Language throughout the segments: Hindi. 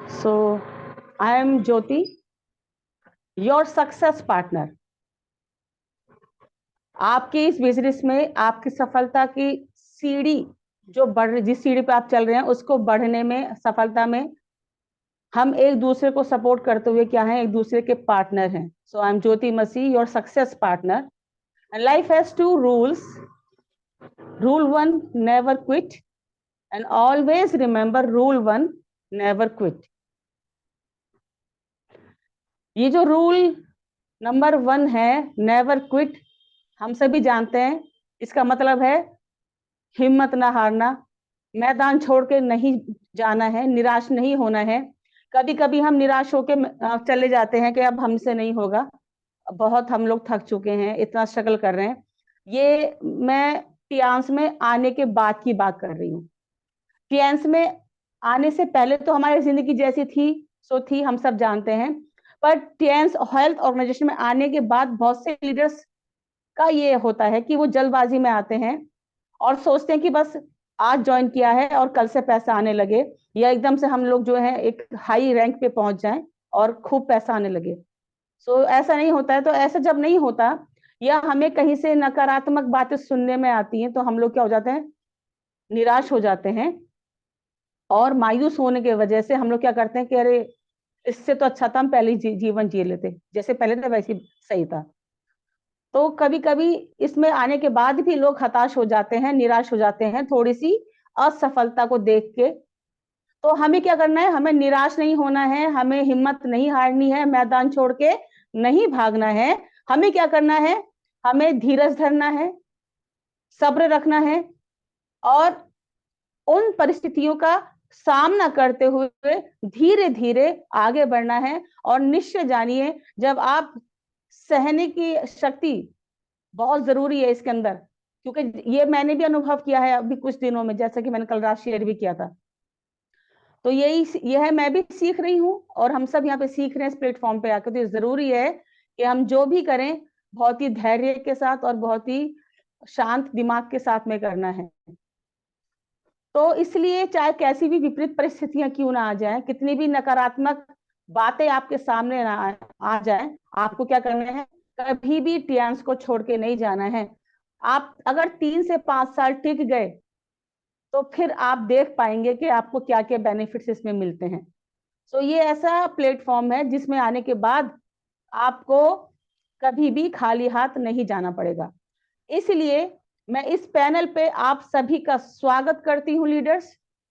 So, I am Jyoti, your success partner. आपके इस बिजनेस में आपकी सफलता की सीढ़ी जो बढ़ जिस सीढ़ी पे आप चल रहे हैं उसको बढ़ने में सफलता में हम एक दूसरे को सपोर्ट करते हुए क्या है, एक दूसरे के पार्टनर हैं. So I am Jyoti Masih, your success partner. And life has two rules. Rule one, never quit. And always remember rule one, never quit. ये जो रूल नंबर 1 है, नेवर क्विट, हम सभी जानते हैं. इसका मतलब है हिम्मत ना हारना, मैदान छोड़ के नहीं जाना है, निराश नहीं होना है. कभी कभी हम निराश होके चले जाते हैं कि अब हमसे नहीं होगा, बहुत हम लोग थक चुके हैं, इतना स्ट्रगल कर रहे हैं. ये मैं टियांस में आने के बाद की बात कर रही हूँ. टियांस में आने से पहले तो हमारी जिंदगी जैसी थी सो थी, हम सब जानते हैं. पर टियांस हेल्थ ऑर्गेनाइजेशन में आने के बाद बहुत से लीडर्स का ये होता है कि वो जल्दबाजी में आते हैं और सोचते हैं कि बस आज ज्वाइन किया है और कल से पैसा आने लगे, या एकदम से हम लोग जो है एक हाई रैंक पे पहुंच जाएं और खूब पैसा आने लगे. सो ऐसा नहीं होता है. तो ऐसा जब नहीं होता या हमें कहीं से नकारात्मक बातें सुनने में आती हैं तो हम लोग क्या हो जाते हैं, निराश हो जाते हैं. और मायूस होने की वजह से हम लोग क्या करते हैं कि अरे इससे तो अच्छा था हम पहले जीवन जी लेते, जैसे पहले था वैसे सही था. तो कभी कभी इसमें आने के बाद भी लोग हताश हो जाते हैं, निराश हो जाते हैं थोड़ी सी असफलता को देख के. तो हमें क्या करना है, हमें निराश नहीं होना है, हमें हिम्मत नहीं हारनी है, मैदान छोड़ के नहीं भागना है. हमें क्या करना है, हमें धीरज धरना है, सब्र रखना है और उन परिस्थितियों का सामना करते हुए धीरे धीरे आगे बढ़ना है. और निश्चय जानिए, जब आप सहने की शक्ति बहुत जरूरी है इसके अंदर, क्योंकि ये मैंने भी अनुभव किया है अभी कुछ दिनों में, जैसा कि मैंने कल रात शेयर भी किया था. तो यह मैं भी सीख रही हूँ और हम सब यहाँ पे सीख रहे हैं इस प्लेटफॉर्म पे आकर. तो ये जरूरी है कि हम जो भी करें बहुत ही धैर्य के साथ और बहुत ही शांत दिमाग के साथ में करना है. तो इसलिए चाहे कैसी भी विपरीत परिस्थितियां क्यों ना आ जाए, कितनी भी नकारात्मक बातें आपके सामने ना आ जाए, आपको क्या करना है, कभी भी टियांस को छोड़ के नहीं जाना है. आप अगर 3 से 5 साल टिक गए तो फिर आप देख पाएंगे कि आपको क्या क्या बेनिफिट्स इसमें मिलते हैं. तो ये ऐसा प्लेटफॉर्म है जिसमें आने के बाद आपको कभी भी खाली हाथ नहीं जाना पड़ेगा. इसलिए मैं इस पैनल पे आप सभी का स्वागत करती हूँ लीडर्स,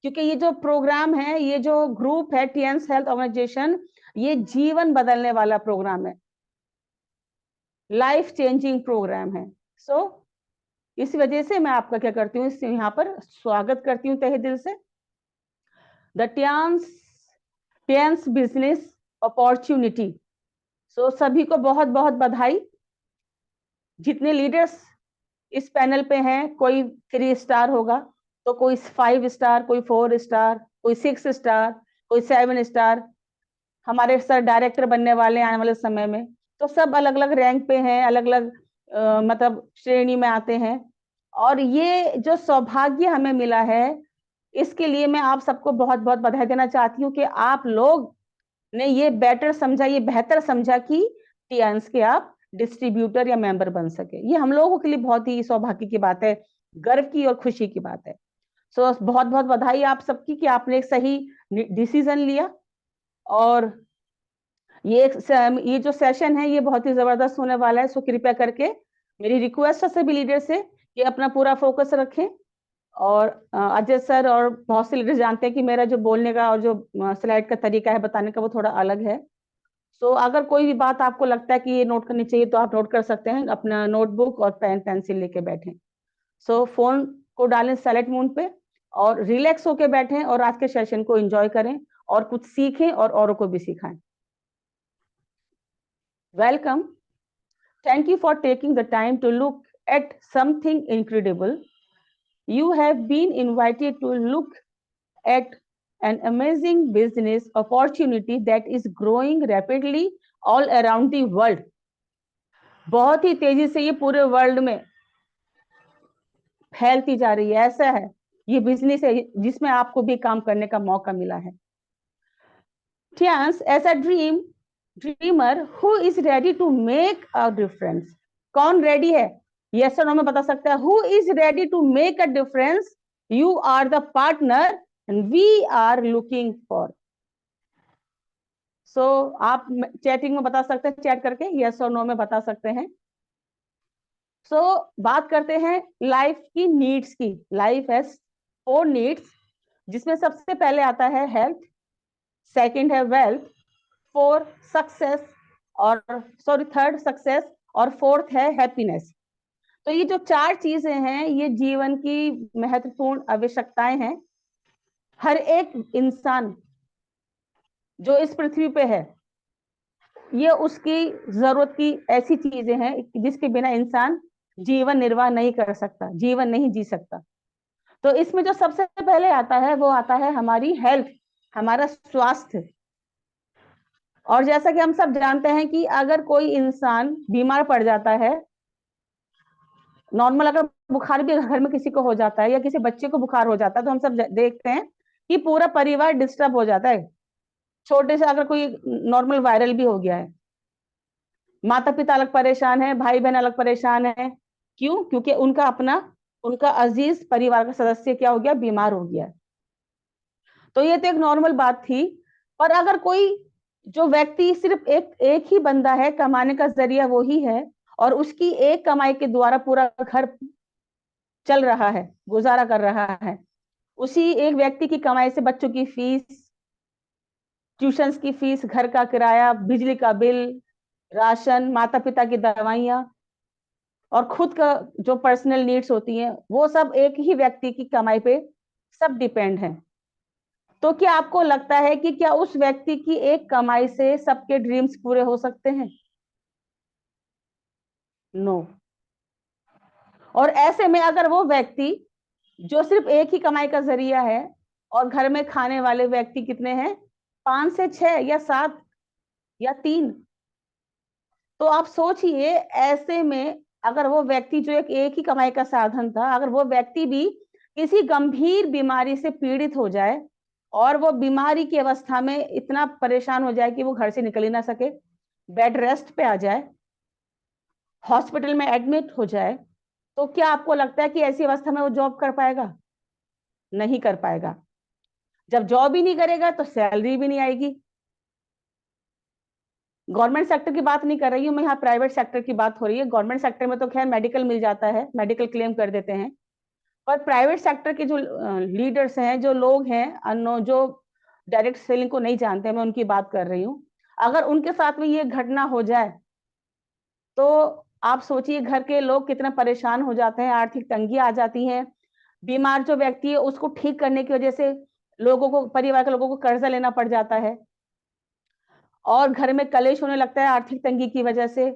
क्योंकि ये जो प्रोग्राम है, ये जो ग्रुप है टियांस हेल्थ ऑर्गेनाइजेशन, ये जीवन बदलने वाला प्रोग्राम है, लाइफ चेंजिंग प्रोग्राम है. सो इस वजह से मैं आपका क्या करती हूँ, यहाँ पर स्वागत करती हूँ तहे दिल से. The Tiens Tiens business opportunity. So सभी को बहुत बहुत बधाई. जितने लीडर्स इस पैनल पे हैं, कोई 3 स्टार होगा, तो कोई 5 स्टार, कोई 4 स्टार, कोई 6 स्टार, कोई 7 स्टार. हमारे सर डायरेक्टर बनने वाले आने वाले समय में. तो सब अलग अलग रैंक पे हैं, अलग अलग मतलब श्रेणी में आते हैं. और ये जो सौभाग्य हमें मिला है, इसके लिए मैं आप सबको बहुत बहुत बधाई देना चाहती हूँ कि आप लोग ने ये बेटर समझा, ये बेहतर समझा कि टियांस के आप डिस्ट्रीब्यूटर या मेंबर बन सके. ये हम लोगों के लिए बहुत ही सौभाग्य की बात है, गर्व की और खुशी की बात है. सो बहुत बहुत बधाई आप सबकी कि आपने एक सही डिसीजन लिया. और ये जो सेशन है ये बहुत ही जबरदस्त होने वाला है. सो कृपया करके मेरी रिक्वेस्ट है सभी लीडर से कि अपना पूरा फोकस रखें. और अजय सर और बहुत से लीडर जानते हैं कि मेरा जो बोलने का और जो स्लाइड का तरीका है बताने का वो थोड़ा अलग है. सो अगर कोई भी बात आपको लगता है कि ये नोट करनी चाहिए तो आप नोट कर सकते हैं, अपना नोटबुक और पेन पेंसिल लेके बैठें. सो फोन को डालें साइलेंट मोड पे और रिलैक्स होके बैठें और आज के सेशन को एंजॉय करें और कुछ सीखें और औरों को भी सिखाएं. Welcome. Thank you for taking the time to look at something incredible. You have been invited to look at an amazing business opportunity that is growing rapidly all around the world. बहुत ही तेजी से ये पूरे वर्ल्ड में फैलती जा रही है. ऐसा है, ये बिजनेस है जिसमें आपको भी काम करने का मौका मिला है. Chance as a dreamer who is ready to make a difference. कौन रेडी है? yes or no में बता सकता है. who is ready to make a difference? You are the partner and we are looking for. so आप चैटिंग में बता सकते हैं, चैट करके yes और no में बता सकते हैं. so बात करते हैं लाइफ की नीड्स की. लाइफ हैज 4 नीड्स, जिसमें सबसे पहले आता है हेल्थ, सेकंड है वेल्थ, थर्ड सक्सेस, और फोर्थ है हैप्पीनेस. तो ये जो 4 चीजें हैं ये जीवन की महत्वपूर्ण आवश्यकताएं हैं. हर एक इंसान जो इस पृथ्वी पे है, ये उसकी जरूरत की ऐसी चीजें हैं जिसके बिना इंसान जीवन निर्वाह नहीं कर सकता, जीवन नहीं जी सकता. तो इसमें जो सबसे पहले आता है वो आता है हमारी हेल्थ, हमारा स्वास्थ्य. और जैसा कि हम सब जानते हैं कि अगर कोई इंसान बीमार पड़ जाता है, नॉर्मल अगर बुखार भी घर में किसी को हो जाता है या किसी बच्चे को बुखार हो जाता है, तो हम सब देखते हैं कि पूरा परिवार डिस्टर्ब हो जाता है. छोटे से अगर कोई नॉर्मल वायरल भी हो गया है, माता पिता अलग परेशान है, भाई बहन अलग परेशान है. क्यों? क्योंकि उनका अजीज परिवार का सदस्य क्या हो गया? बीमार हो गया. तो ये तो एक नॉर्मल बात थी. पर अगर कोई जो व्यक्ति सिर्फ एक ही बंदा है, कमाने का जरिया वो ही है, और उसकी एक कमाई के द्वारा पूरा घर चल रहा है, गुजारा कर रहा है, उसी एक व्यक्ति की कमाई से बच्चों की फीस, ट्यूशंस की फीस, घर का किराया, बिजली का बिल, राशन, माता पिता की दवाइयां और खुद का जो पर्सनल नीड्स होती हैं, वो सब एक ही व्यक्ति की कमाई पे सब डिपेंड है. तो क्या आपको लगता है कि क्या उस व्यक्ति की एक कमाई से सबके ड्रीम्स पूरे हो सकते हैं? नो. और ऐसे में अगर वो व्यक्ति जो सिर्फ एक ही कमाई का जरिया है और घर में खाने वाले व्यक्ति कितने हैं? 5 से 6 या 7 या 3. तो आप सोचिए, ऐसे में अगर वो व्यक्ति जो एक ही कमाई का साधन था, अगर वो व्यक्ति भी किसी गंभीर बीमारी से पीड़ित हो जाए और वो बीमारी की अवस्था में इतना परेशान हो जाए कि वो घर से निकल ही ना सके, बेड रेस्ट पे आ जाए, हॉस्पिटल में एडमिट हो जाए, तो क्या आपको लगता है कि ऐसी अवस्था में वो जॉब कर पाएगा? नहीं कर पाएगा. जब जॉब ही नहीं करेगा तो सैलरी भी नहीं आएगी. गवर्नमेंट सेक्टर की बात नहीं कर रही हूं मैं, यहाँ प्राइवेट सेक्टर की बात हो रही है. गवर्नमेंट सेक्टर में तो खैर मेडिकल मिल जाता है, मेडिकल क्लेम कर देते हैं. पर प्राइवेट सेक्टर के जो लीडर्स हैं, जो लोग हैं, जो डायरेक्ट सेलिंग को नहीं जानते, मैं उनकी बात कर रही हूँ. अगर उनके साथ में ये घटना हो जाए तो आप सोचिए घर के लोग कितना परेशान हो जाते हैं, आर्थिक तंगी आ जाती है. बीमार जो व्यक्ति है उसको ठीक करने की वजह से लोगों को, परिवार के लोगों को कर्जा लेना पड़ जाता है, और घर में कलेश होने लगता है आर्थिक तंगी की वजह से.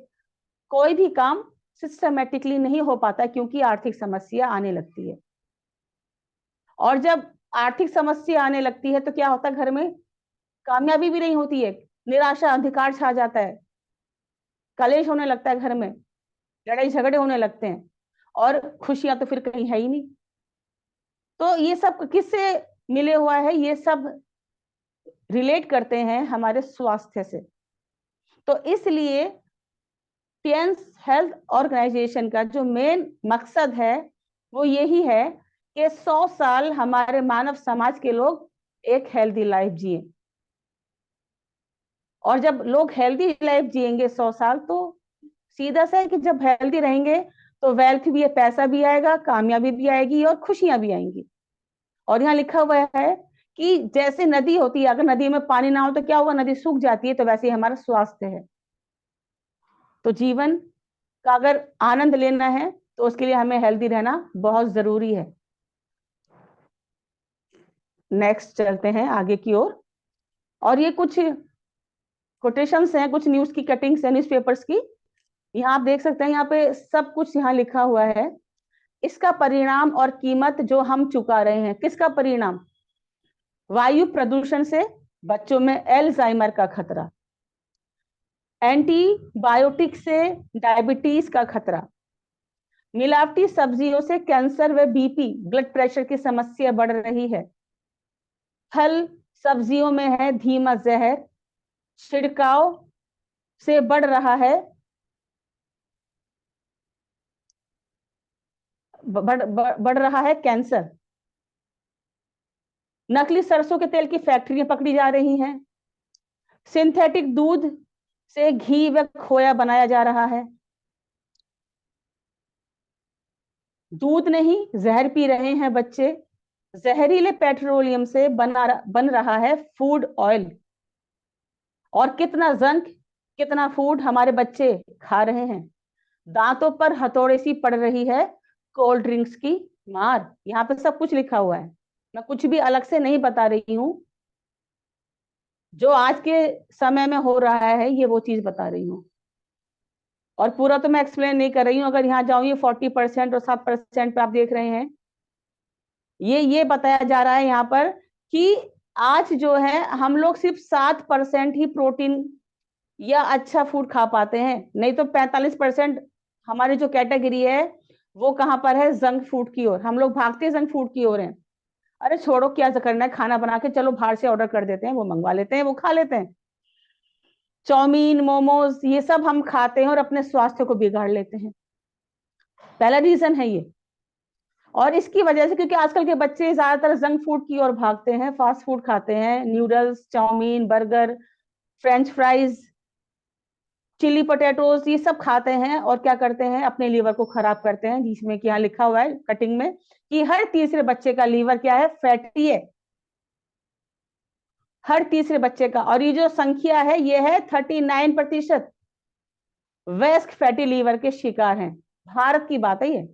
कोई भी काम सिस्टमेटिकली नहीं हो पाता क्योंकि आर्थिक समस्या आने लगती है. और जब आर्थिक समस्या आने लगती है तो क्या होता है? घर में कामयाबी भी नहीं होती है, निराशा, अंधकार छा जाता है, कलेश होने लगता है, घर में लड़ाई झगड़े होने लगते हैं, और खुशियां तो फिर कहीं है ही नहीं. तो ये सब किससे मिले हुआ है? ये सब रिलेट करते हैं हमारे स्वास्थ्य से. तो इसलिए टियंस हेल्थ ऑर्गेनाइजेशन का जो मेन मकसद है वो यही है कि 100 साल हमारे मानव समाज के लोग एक हेल्दी लाइफ जिए. और जब लोग हेल्दी लाइफ जिएंगे 100 साल, तो सीधा सा है कि जब हेल्दी रहेंगे तो वेल्थ भी है, पैसा भी आएगा, कामयाबी भी आएगी और खुशियां भी आएंगी. और यहाँ लिखा हुआ है कि जैसे नदी होती है, अगर नदी में पानी ना हो तो क्या होगा? नदी सूख जाती है. तो वैसे ही हमारा स्वास्थ्य है. तो जीवन का अगर आनंद लेना है तो उसके लिए हमें हेल्दी रहना बहुत जरूरी है. नेक्स्ट चलते हैं आगे की ओर. और ये कुछ कोटेशंस हैं, कुछ न्यूज की कटिंग्स हैं न्यूज़पेपर्स की. यहाँ आप देख सकते हैं, यहाँ पे सब कुछ यहाँ लिखा हुआ है. इसका परिणाम और कीमत जो हम चुका रहे हैं. किसका परिणाम? वायु प्रदूषण से बच्चों में एल्जाइमर का खतरा, एंटीबायोटिक से डायबिटीज का खतरा, मिलावटी सब्जियों से कैंसर व बीपी, ब्लड प्रेशर की समस्या बढ़ रही है. फल सब्जियों में है धीमा जहर, छिड़काव से बढ़ रहा है कैंसर। नकली सरसों के तेल की फैक्ट्रियां पकड़ी जा रही हैं। सिंथेटिक दूध से घी व खोया बनाया जा रहा है। दूध नहीं, जहर पी रहे हैं बच्चे। जहरीले पेट्रोलियम से बन रहा है फूड ऑयल। और कितना जंक, कितना फूड हमारे बच्चे खा रहे हैं। दांतों पर हथौड़े सी पड़ रही है कोल्ड ड्रिंक्स की मार। यहाँ पे सब कुछ लिखा हुआ है, मैं कुछ भी अलग से नहीं बता रही हूँ। जो आज के समय में हो रहा है ये वो चीज बता रही हूँ। और पूरा तो मैं एक्सप्लेन नहीं कर रही हूँ। अगर यहाँ जाऊँ, ये 40% और 7% पे आप देख रहे हैं, ये बताया जा रहा है यहाँ पर कि आज जो है हम लोग सिर्फ 7% ही प्रोटीन या अच्छा फूड खा पाते हैं। नहीं तो 45% हमारी जो कैटेगरी है वो कहाँ पर है, जंक फूड की ओर। हम लोग भागते जंक फूड की ओर हैं। अरे छोड़ो, क्या करना है, खाना बना के चलो बाहर से ऑर्डर कर देते हैं, वो मंगवा लेते हैं, वो खा लेते हैं। चाउमीन, मोमोज, ये सब हम खाते हैं और अपने स्वास्थ्य को बिगाड़ लेते हैं। पहला रीजन है ये। और इसकी वजह से क्योंकि आजकल के बच्चे ज्यादातर जंक फूड की ओर भागते हैं, फास्ट फूड खाते हैं, noodles, chow mein, burger, French fries, chilli potatoes, ये सब खाते हैं। और क्या करते हैं, अपने लीवर को खराब करते हैं। जिसमें कि यहाँ लिखा हुआ है कटिंग में कि हर तीसरे बच्चे का लीवर क्या है, फैटी है। हर तीसरे बच्चे का। और ये जो संख्या है ये है 39% वयस्क फैटी लीवर के शिकार हैं। भारत की बात है ये।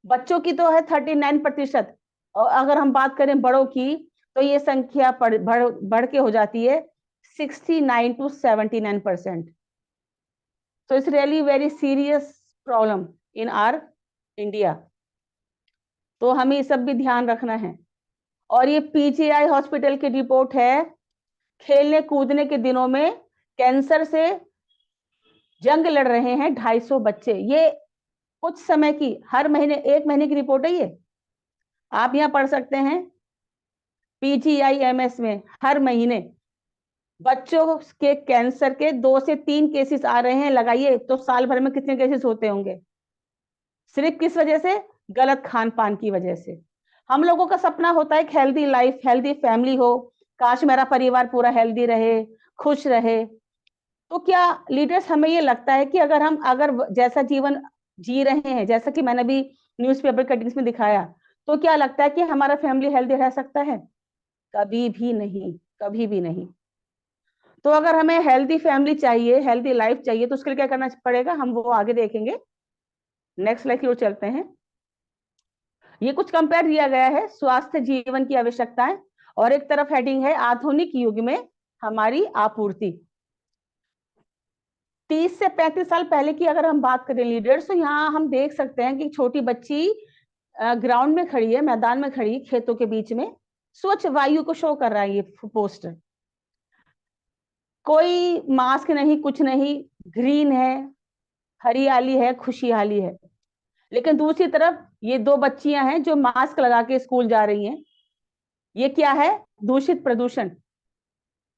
बच्चों की तो है 39%। और अगर हम बात करें बड़ों की तो ये संख्या बढ़ के हो जाती है 69 to 79%। So it's really very serious problem in our India। तो हमें ये सब भी ध्यान रखना है। और ये पीजीआई हॉस्पिटल की रिपोर्ट है, खेलने कूदने के दिनों में कैंसर से जंग लड़ रहे हैं 250 बच्चे। ये कुछ समय की, हर महीने, 1 महीने की रिपोर्ट है ये। आप यहाँ पढ़ सकते हैं पीजीआईएमएस में हर महीने बच्चों के कैंसर के 2 से 3 केसेस आ रहे हैं। लगाइए तो साल भर में कितने केसेस होते होंगे। सिर्फ किस वजह से, गलत खान पान की वजह से। हम लोगों का सपना होता है एक हेल्दी लाइफ, हेल्दी फैमिली हो। काश मेरा परिवार पूरा हेल्दी रहे, खुश रहे। तो क्या लीडर्स, हमें ये लगता है कि अगर जैसा जीवन जी रहे हैं, जैसा कि मैंने भी न्यूज़पेपर कटिंग्स में दिखाया, तो क्या लगता है कि हमारा फैमिली हेल्दी रह सकता है? कभी भी नहीं, कभी भी नहीं। तो अगर हमें हेल्दी फैमिली चाहिए, हेल्दी लाइफ चाहिए, तो उसके लिए क्या करना पड़ेगा, हम वो आगे देखेंगे। नेक्स्ट स्लाइड की ओर चलते हैं। ये कुछ कंपेयर दिया गया है स्वास्थ्य जीवन की आवश्यकताएं, और एक तरफ हेडिंग है आधुनिक युग में हमारी आपूर्ति। 30 से 35 साल पहले की अगर हम बात करें लीडर्स, तो यहाँ हम देख सकते हैं कि छोटी बच्ची ग्राउंड में खड़ी है, मैदान में खड़ी, खेतों के बीच में, स्वच्छ वायु को शो कर रहा है ये पोस्टर। कोई मास्क नहीं, कुछ नहीं, ग्रीन है, हरियाली है, खुशहाली है। लेकिन दूसरी तरफ ये 2 बच्चियां हैं जो मास्क लगा के स्कूल जा रही हैं। ये क्या है, दूषित प्रदूषण।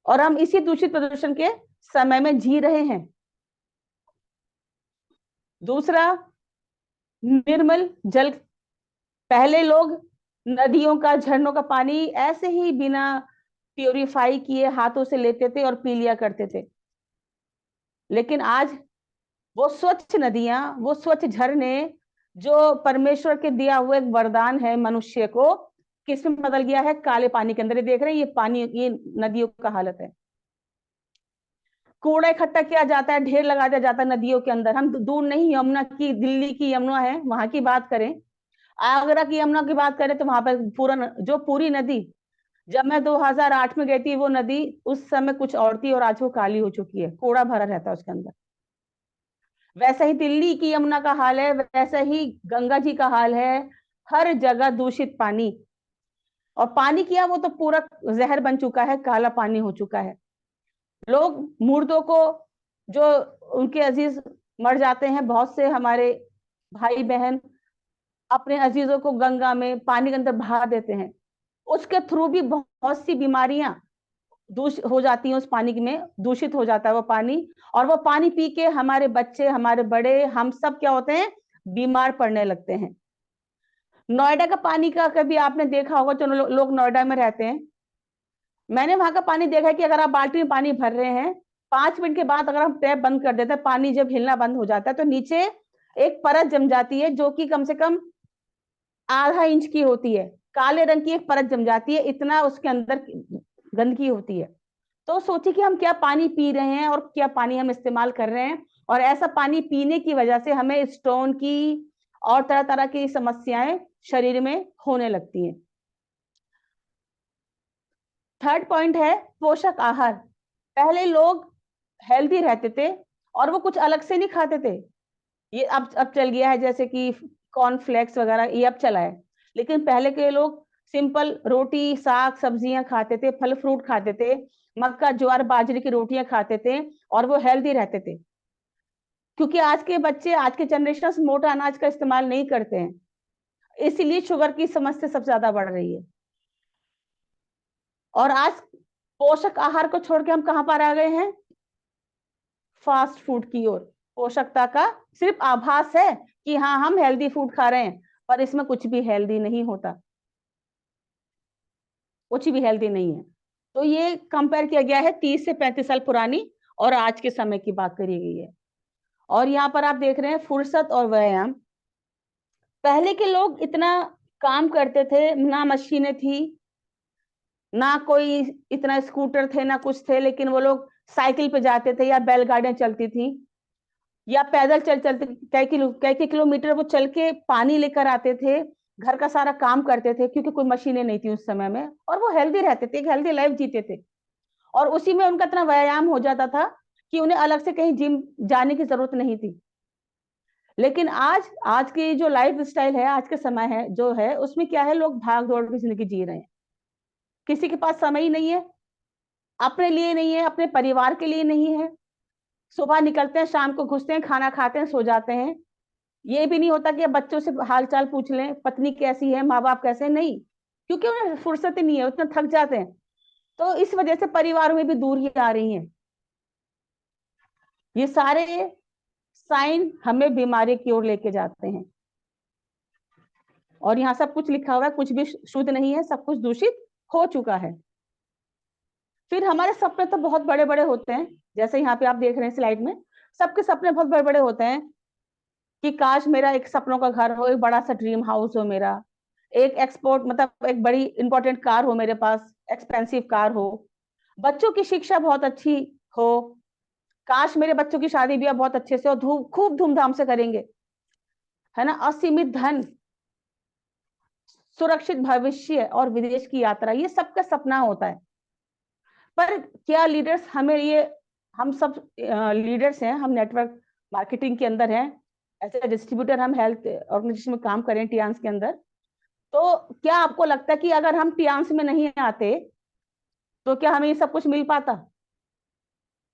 और हम इसी दूषित प्रदूषण के समय में जी रहे हैं। दूसरा, निर्मल जल। पहले लोग नदियों का, झरनों का पानी ऐसे ही बिना प्यूरिफाई किए हाथों से लेते थे और पी लिया करते थे। लेकिन आज वो स्वच्छ नदियां, वो स्वच्छ झरने, जो परमेश्वर के दिया हुआ एक वरदान है मनुष्य को, किसमें बदल गया है, काले पानी के अंदर। ये देख रहे हैं, ये पानी, ये नदियों का हालत है। कूड़ा इकट्ठा किया जाता है, ढेर लगा दिया जाता है नदियों के अंदर। हम दूर नहीं, यमुना की, दिल्ली की यमुना है, वहां की बात करें, आगरा की यमुना की बात करें, तो वहां पर जो पूरी नदी, जब मैं 2008 में गई थी, वो नदी उस समय कुछ और थी और आज वो काली हो चुकी है, कूड़ा भरा रहता है उसके अंदर। वैसा ही दिल्ली की यमुना का हाल है, वैसा ही गंगा जी का हाल है। हर जगह दूषित पानी। और पानी किया वो तो पूरा जहर बन चुका है, काला पानी हो चुका है। लोग मुर्दों को, जो उनके अजीज मर जाते हैं, बहुत से हमारे भाई बहन अपने अजीजों को गंगा में, पानी के अंदर बहा देते हैं। उसके थ्रू भी बहुत सी बीमारियां हो जाती है, उस पानी में दूषित हो जाता है वो पानी, और वो पानी पी के हमारे बच्चे, हमारे बड़े, हम सब क्या होते हैं, बीमार पड़ने लगते हैं। नोएडा का पानी का कभी आपने देखा होगा, जो लोग नोएडा में रहते हैं, मैंने वहां का पानी देखा है कि अगर आप बाल्टी में पानी भर रहे हैं, 5 मिनट के बाद अगर हम टैप बंद कर देते हैं, पानी जब हिलना बंद हो जाता है तो नीचे एक परत जम जाती है, जो कि कम से कम ½ इंच की होती है। काले रंग की एक परत जम जाती है, इतना उसके अंदर गंदगी होती है। तो सोचिए कि हम क्या पानी पी रहे हैं और क्या पानी हम इस्तेमाल कर रहे हैं, और ऐसा पानी पीने की वजह से हमें स्टोन की और तरह तरह की समस्याएं शरीर में होने लगती हैं। थर्ड पॉइंट है पोषक आहार। पहले लोग हेल्दी रहते थे और वो कुछ अलग से नहीं खाते थे। ये अब चल गया है, जैसे कि कॉर्नफ्लेक्स वगैरह, ये अब चला है। लेकिन पहले के लोग सिंपल रोटी, साग, सब्जियां खाते थे, फल फ्रूट खाते थे, मक्का, ज्वार, बाजरे की रोटियां खाते थे, और वो हेल्दी रहते थे। क्योंकि आज के बच्चे, आज के जनरेशन मोटा अनाज का इस्तेमाल नहीं करते हैं, इसीलिए शुगर की समस्या सबसे ज्यादा बढ़ रही है। और आज पोषक आहार को छोड़ के हम कहां पर आ गए हैं, फास्ट फूड की ओर। पोषकता का सिर्फ आभास है कि हाँ हम हेल्दी फूड खा रहे हैं, पर इसमें कुछ भी हेल्दी नहीं होता, कुछ भी हेल्दी नहीं है। तो ये कंपेयर किया गया है 30 से 35 साल पुरानी और आज के समय की बात करी गई है। और यहाँ पर आप देख रहे हैं फुर्सत और व्यायाम। पहले के लोग इतना काम करते थे, ना मशीनें थी, ना कोई इतना स्कूटर थे, ना कुछ थे, लेकिन वो लोग साइकिल पे जाते थे या बैलगाड़ियां चलती थी, या पैदल चलते कई किलोमीटर वो चल के पानी लेकर आते थे, घर का सारा काम करते थे, क्योंकि कोई मशीनें नहीं थी उस समय में, और वो हेल्दी रहते थे, एक हेल्दी लाइफ जीते थे। और उसी में उनका इतना व्यायाम हो जाता था कि उन्हें अलग से कहीं जिम जाने की जरूरत नहीं थी। लेकिन आज आज की जो लाइफ स्टाइल है, आज के समय है जो है, उसमें क्या है, लोग भाग दौड़ की जिंदगी जी रहे हैं। किसी के पास समय ही नहीं है, अपने लिए नहीं है, अपने परिवार के लिए नहीं है। सुबह निकलते हैं, शाम को घुसते हैं, खाना खाते हैं, सो जाते हैं। ये भी नहीं होता कि अब बच्चों से हाल चाल पूछ लें, पत्नी कैसी है, माँ बाप कैसे हैं, नहीं, क्योंकि उन्हें फुर्सत ही नहीं है, उतना थक जाते हैं। तो इस वजह से परिवार में भी दूरी आ रही है। ये सारे साइन हमें बीमारी की ओर लेके जाते हैं। और यहाँ सब कुछ लिखा हुआ है, कुछ भी शुद्ध नहीं है, सब कुछ दूषित हो चुका है। फिर हमारे सपने तो बहुत बड़े बड़े होते हैं, जैसे यहाँ पे आप देख रहे हैं स्लाइड में, सबके सपने बहुत बड़े बड़े होते हैं कि काश मेरा एक सपनों का घर हो, एक बड़ा सा ड्रीम हाउस हो मेरा, एक एक्सपोर्ट मतलब एक बड़ी इंपॉर्टेंट कार हो मेरे पास, एक्सपेंसिव कार हो, बच्चों की शिक्षा बहुत अच्छी हो, काश मेरे बच्चों की शादी ब्याह बहुत अच्छे से हो, खूब धूमधाम से करेंगे, है ना, असीमित धन, सुरक्षित भविष्य और विदेश की यात्रा, ये सबका सपना होता है। पर क्या लीडर्स हमें ये, हम सब लीडर्स हैं, हम नेटवर्क मार्केटिंग के अंदर हैं, एज ए डिस्ट्रीब्यूटर हम हेल्थ ऑर्गेनाइजेशन में काम करें टियांस के अंदर। तो क्या आपको लगता है कि अगर हम टियांस में नहीं आते तो क्या हमें ये सब कुछ मिल पाता?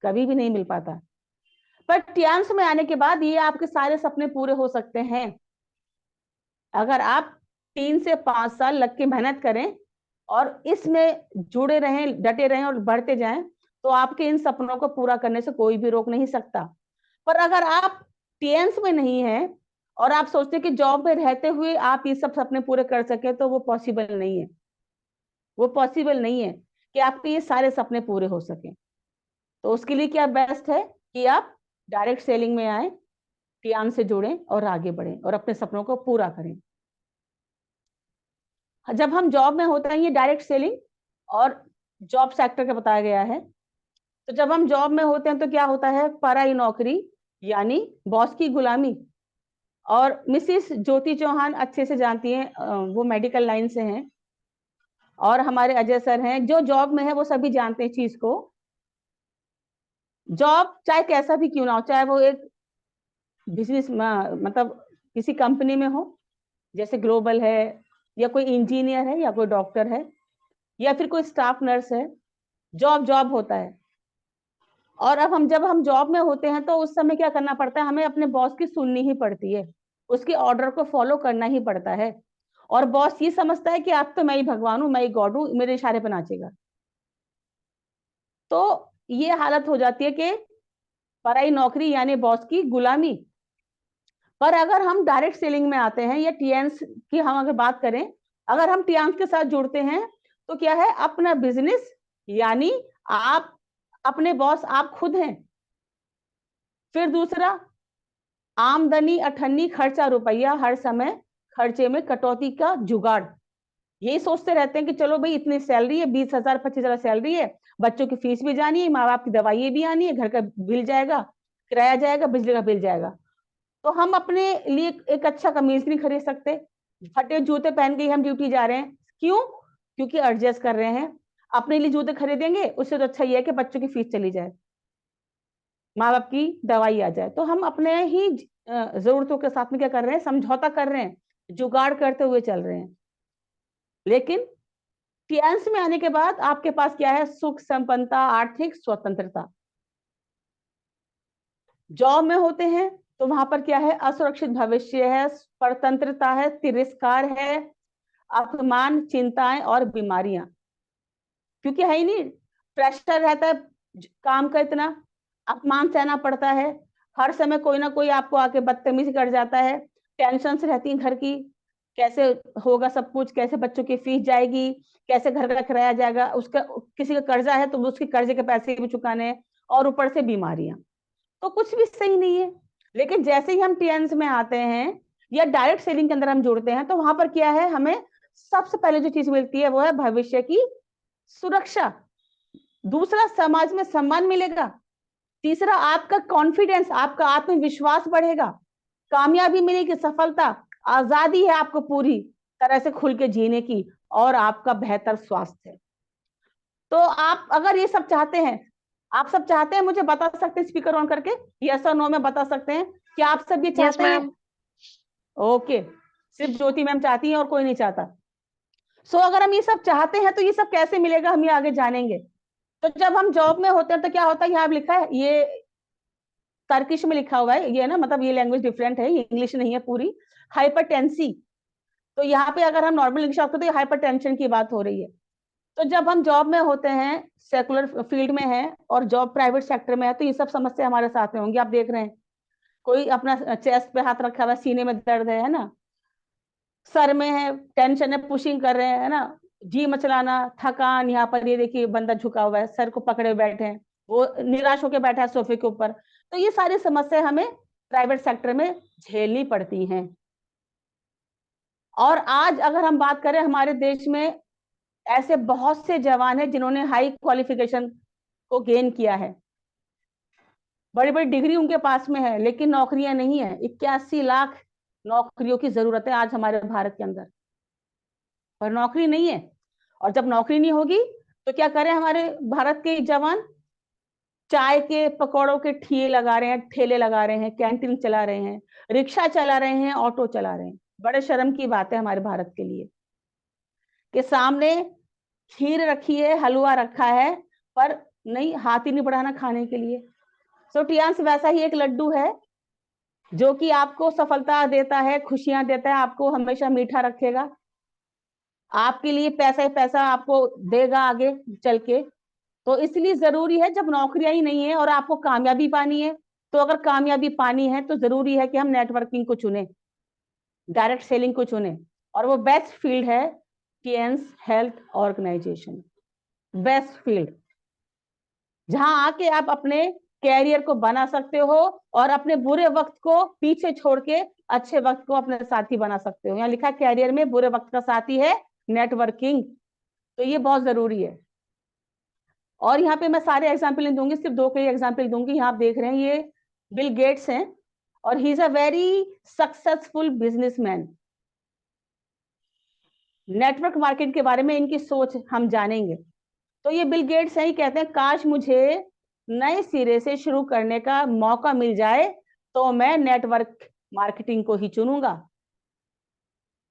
कभी भी नहीं मिल पाता। पर टियांस में आने के बाद ये आपके सारे सपने पूरे हो सकते हैं, अगर आप 3 से 5 साल लग के मेहनत करें और इसमें जुड़े रहें, डटे रहें और बढ़ते जाएं, तो आपके इन सपनों को पूरा करने से कोई भी रोक नहीं सकता। पर अगर आप टीएंस में नहीं हैं और आप सोचते हैं कि जॉब में रहते हुए आप ये सब सपने पूरे कर सके, तो वो पॉसिबल नहीं है। वो पॉसिबल नहीं है कि आपके ये सारे सपने पूरे हो सके। तो उसके लिए क्या बेस्ट है कि आप डायरेक्ट सेलिंग में आए, टियान से जुड़ें और आगे बढ़ें और अपने सपनों को पूरा करें। जब हम जॉब में होते हैं, ये डायरेक्ट सेलिंग और जॉब सेक्टर का बताया गया है। तो जब हम जॉब में होते हैं तो क्या होता है, पराई नौकरी यानी बॉस की गुलामी। और मिसिस ज्योति चौहान अच्छे से जानती हैं, वो मेडिकल लाइन से हैं, और हमारे अजय सर हैं जो जॉब में है, वो सभी जानते हैं चीज को। जॉब चाहे कैसा भी क्यों ना हो, चाहे वो एक बिजनेस मतलब किसी कंपनी में हो, जैसे ग्लोबल है, या कोई इंजीनियर है, या कोई डॉक्टर है, या फिर कोई स्टाफ नर्स है, जॉब जॉब होता है। और अब जब हम जॉब में होते हैं तो उस समय क्या करना पड़ता है, हमें अपने बॉस की सुननी ही पड़ती है, उसके ऑर्डर को फॉलो करना ही पड़ता है। और बॉस ये समझता है कि आप तो मैं ही भगवान हूं, मैं ही गॉड हूं, मेरे इशारे पर नाचेगा। तो ये हालत हो जाती है कि पराई नौकरी यानी बॉस की गुलामी। पर अगर हम डायरेक्ट सेलिंग में आते हैं या टीएन्स की हम अगर बात करें, अगर हम टीएन्स के साथ जुड़ते हैं तो क्या है, अपना बिजनेस, यानी आप अपने बॉस आप खुद हैं। फिर दूसरा, आमदनी अठन्नी खर्चा रुपया, हर समय खर्चे में कटौती का जुगाड़। यही सोचते रहते हैं कि चलो भाई इतनी सैलरी है, 20,000 25,000 सैलरी है, बच्चों की फीस भी जानी है, माँ बाप की दवाई भी आनी है, घर का बिल जाएगा, किराया जाएगा, बिजली का बिल जाएगा, तो हम अपने लिए एक अच्छा कमीज नहीं खरीद सकते, फटे जूते पहन के ही हम ड्यूटी जा रहे हैं। क्यों? क्योंकि एडजस्ट कर रहे हैं। अपने लिए जूते खरीदेंगे, उससे तो अच्छा ये है कि बच्चों की फीस चली जाए, माँ बाप की दवाई आ जाए। तो हम अपने ही जरूरतों के साथ में क्या कर रहे हैं, समझौता कर रहे हैं, जुगाड़ करते हुए चल रहे हैं। लेकिन टीएन्स में आने के बाद आपके पास क्या है, सुख संपन्नता, आर्थिक स्वतंत्रता। जॉब में होते हैं तो वहां पर क्या है, असुरक्षित भविष्य है, परतंत्रता है, तिरस्कार है, अपमान, चिंताएं और बीमारियां, क्योंकि है ही नहीं, प्रेशर रहता है काम का इतना, अपमान सहना पड़ता है, हर समय कोई ना कोई आपको आके बदतमीजी कर जाता है, टेंशन रहती है घर की, कैसे होगा सब कुछ, कैसे बच्चों की फीस जाएगी, कैसे घर का किराया जाएगा, उसका किसी का कर्जा है तो उसके कर्जे के पैसे भी चुकाने हैं, और ऊपर से बीमारियां, तो कुछ भी सही नहीं है। लेकिन जैसे ही हम टीएन्स में आते हैं या डायरेक्ट सेलिंग के अंदर हम जुड़ते हैं, तो वहां पर क्या है, हमें सबसे पहले जो चीज मिलती है वो है भविष्य की सुरक्षा। दूसरा, समाज में सम्मान मिलेगा। तीसरा, आपका कॉन्फिडेंस, आपका आत्मविश्वास बढ़ेगा, कामयाबी मिलेगी, सफलता, आजादी है आपको पूरी तरह से खुल के जीने की, और आपका बेहतर स्वास्थ्य है। तो आप अगर ये सब चाहते हैं, आप सब चाहते हैं, मुझे बता सकते हैं स्पीकर ऑन करके, यस और नो में बता सकते हैं कि आप सब ये चाहते हैं? ओके, सिर्फ ज्योति मैम चाहती हैं और कोई नहीं चाहता। सो अगर हम ये सब चाहते हैं तो ये सब कैसे मिलेगा, हम ये आगे जानेंगे। तो जब हम जॉब में होते हैं तो क्या होता है, यहाँ लिखा है, ये टर्किश में लिखा हुआ है, ये ना मतलब ये लैंग्वेज डिफरेंट है, इंग्लिश नहीं है पूरी। हाइपरटेंसी, तो यहाँ पे अगर हम नॉर्मल इंग्लिश आपको, तो ये हाइपरटेंशन की बात हो रही है। तो जब हम जॉब में होते हैं, सेकुलर फील्ड में है और जॉब प्राइवेट सेक्टर में है, तो ये सब समस्या हमारे साथ में होंगी। आप देख रहे हैं, कोई अपना चेस्ट पे हाथ रखा हुआ है, सीने में दर्द है ना, सर में है, टेंशन है, पुशिंग कर रहे हैं, है ना, जी मचलाना, थकान, यहाँ पर ये देखिए बंदा झुका हुआ है, सर को पकड़े बैठे हैं, वो निराश होकर बैठा है सोफे के ऊपर। तो ये सारी समस्या हमें प्राइवेट सेक्टर में झेलनी पड़ती हैं। और आज अगर हम बात करें, हमारे देश में ऐसे बहुत से जवान हैं जिन्होंने हाई क्वालिफिकेशन को गेन किया है, बड़ी बड़ी डिग्री उनके पास में है, लेकिन नौकरियां नहीं है। 81 लाख नौकरियों की जरूरत है आज हमारे भारत के अंदर, पर नौकरी नहीं है। और जब नौकरी नहीं होगी तो क्या करें हमारे भारत के जवान, चाय के पकौड़ों के ठेले लगा रहे हैं, ठेले लगा रहे हैं, कैंटीन चला रहे हैं, रिक्शा चला रहे हैं, ऑटो चला रहे हैं। बड़े शर्म की बात है हमारे भारत के लिए कि सामने खीर रखी है, हलवा रखा है, पर नहीं, हाथ ही नहीं बढ़ाना खाने के लिए। सो टियांस वैसा ही एक लड्डू है जो कि आपको सफलता देता है, खुशियां देता है, आपको हमेशा मीठा रखेगा, आपके लिए पैसा ही पैसा आपको देगा आगे चल के। तो इसलिए जरूरी है, जब नौकरियां ही नहीं है और आपको कामयाबी पानी है, तो अगर कामयाबी पानी है तो जरूरी है कि हम नेटवर्किंग को चुने, डायरेक्ट सेलिंग को चुने। और वो बेस्ट फील्ड है टीएन्स हेल्थ ऑर्गेनाइजेशन, बेस्ट फील्ड, जहां आके आप अपने कैरियर को बना सकते हो और अपने बुरे वक्त को पीछे छोड़ के अच्छे वक्त को अपने साथी बना सकते हो। यहाँ लिखा कैरियर में बुरे वक्त का साथी है नेटवर्किंग, तो ये बहुत जरूरी है। और यहाँ पे मैं सारे एग्जाम्पल नहीं दूंगी, सिर्फ दो के एग्जाम्पल दूंगी। यहाँ आप देख रहे हैं, ये बिल गेट्स हैं और he is a very successful businessman. Network market के बारे में इनकी सोच हम जानेंगे। तो ये बिल गेट्स हैं, कहते हैं काश मुझे नए सिरे से शुरू करने का मौका मिल जाए तो मैं नेटवर्क मार्केटिंग को ही चुनूंगा।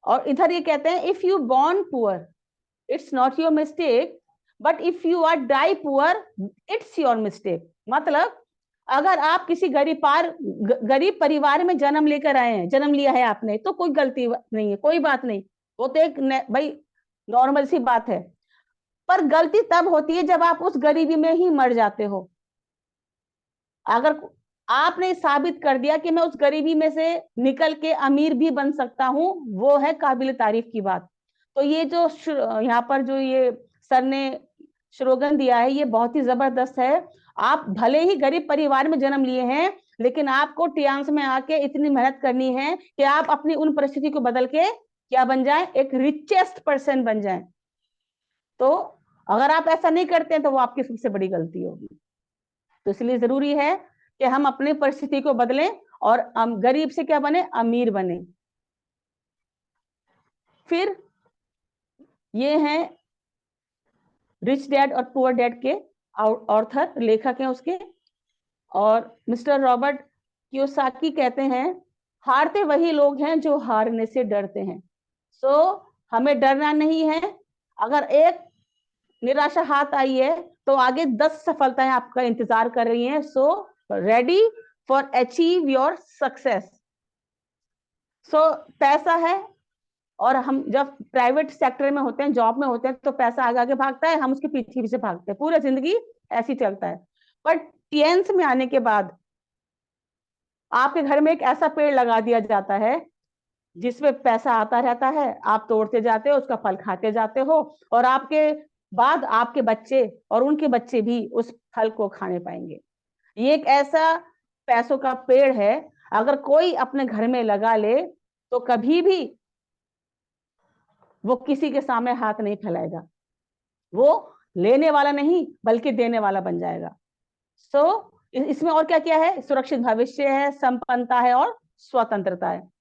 और इधर ये कहते हैं if you born poor it's not your mistake, but if you are die poor it's your mistake. मतलब अगर आप किसी गरीब परिवार में जन्म लेकर आए हैं, जन्म लिया है आपने, तो कोई गलती नहीं है, कोई बात नहीं, वो तो एक भाई नॉर्मल सी बात है। पर गलती तब होती है जब आप उस गरीबी में ही मर जाते हो। अगर आपने साबित कर दिया कि मैं उस गरीबी में से निकल के अमीर भी बन सकता हूं, वो है काबिल तारीफ की बात। तो ये जो यहाँ पर जो ये सर ने स्लोगन दिया है, ये बहुत ही जबरदस्त है। आप भले ही गरीब परिवार में जन्म लिए हैं, लेकिन आपको टियांस में आके इतनी मेहनत करनी है कि आप अपनी उन परिस्थिति को बदल के क्या बन जाएं, एक रिचेस्ट पर्सन बन जाएं। तो अगर आप ऐसा नहीं करते हैं तो वो आपकी सबसे बड़ी गलती होगी। तो इसलिए जरूरी है कि हम अपनी परिस्थिति को बदलें और हम गरीब से क्या बने, अमीर बने। फिर ये हैं रिच डैड और पुअर डैड के ऑथर, लेखक हैं उसके। और मिस्टर रॉबर्ट कियोसाकी कहते हैं, हारते वही लोग हैं जो हारने से डरते हैं। सो हमें डरना नहीं है। अगर एक निराशा हाथ आई है तो आगे 10 सफलताएं आपका इंतजार कर रही हैं। So ready for achieve your success. So पैसा है, और हम जब प्राइवेट सेक्टर में होते हैं, जॉब में होते हैं, तो पैसा आगे आगे भागता है, हम उसके पीछे पीछे भागते हैं, पूरा जिंदगी ऐसी चलता है। पर टीएंस में आने के बाद आपके घर में एक ऐसा पेड़ लगा दिया जाता है जिसमें पैसा आता रहता है, आप तोड़ते जाते हो, उसका फल खाते जाते हो, और आपके बाद आपके बच्चे और उनके बच्चे भी उस फल को खाने पाएंगे। ये एक ऐसा पैसों का पेड़ है, अगर कोई अपने घर में लगा ले तो कभी भी वो किसी के सामने हाथ नहीं फैलाएगा, वो लेने वाला नहीं बल्कि देने वाला बन जाएगा। सो इसमें और क्या क्या है, सुरक्षित भविष्य है, संपन्नता है और स्वतंत्रता है।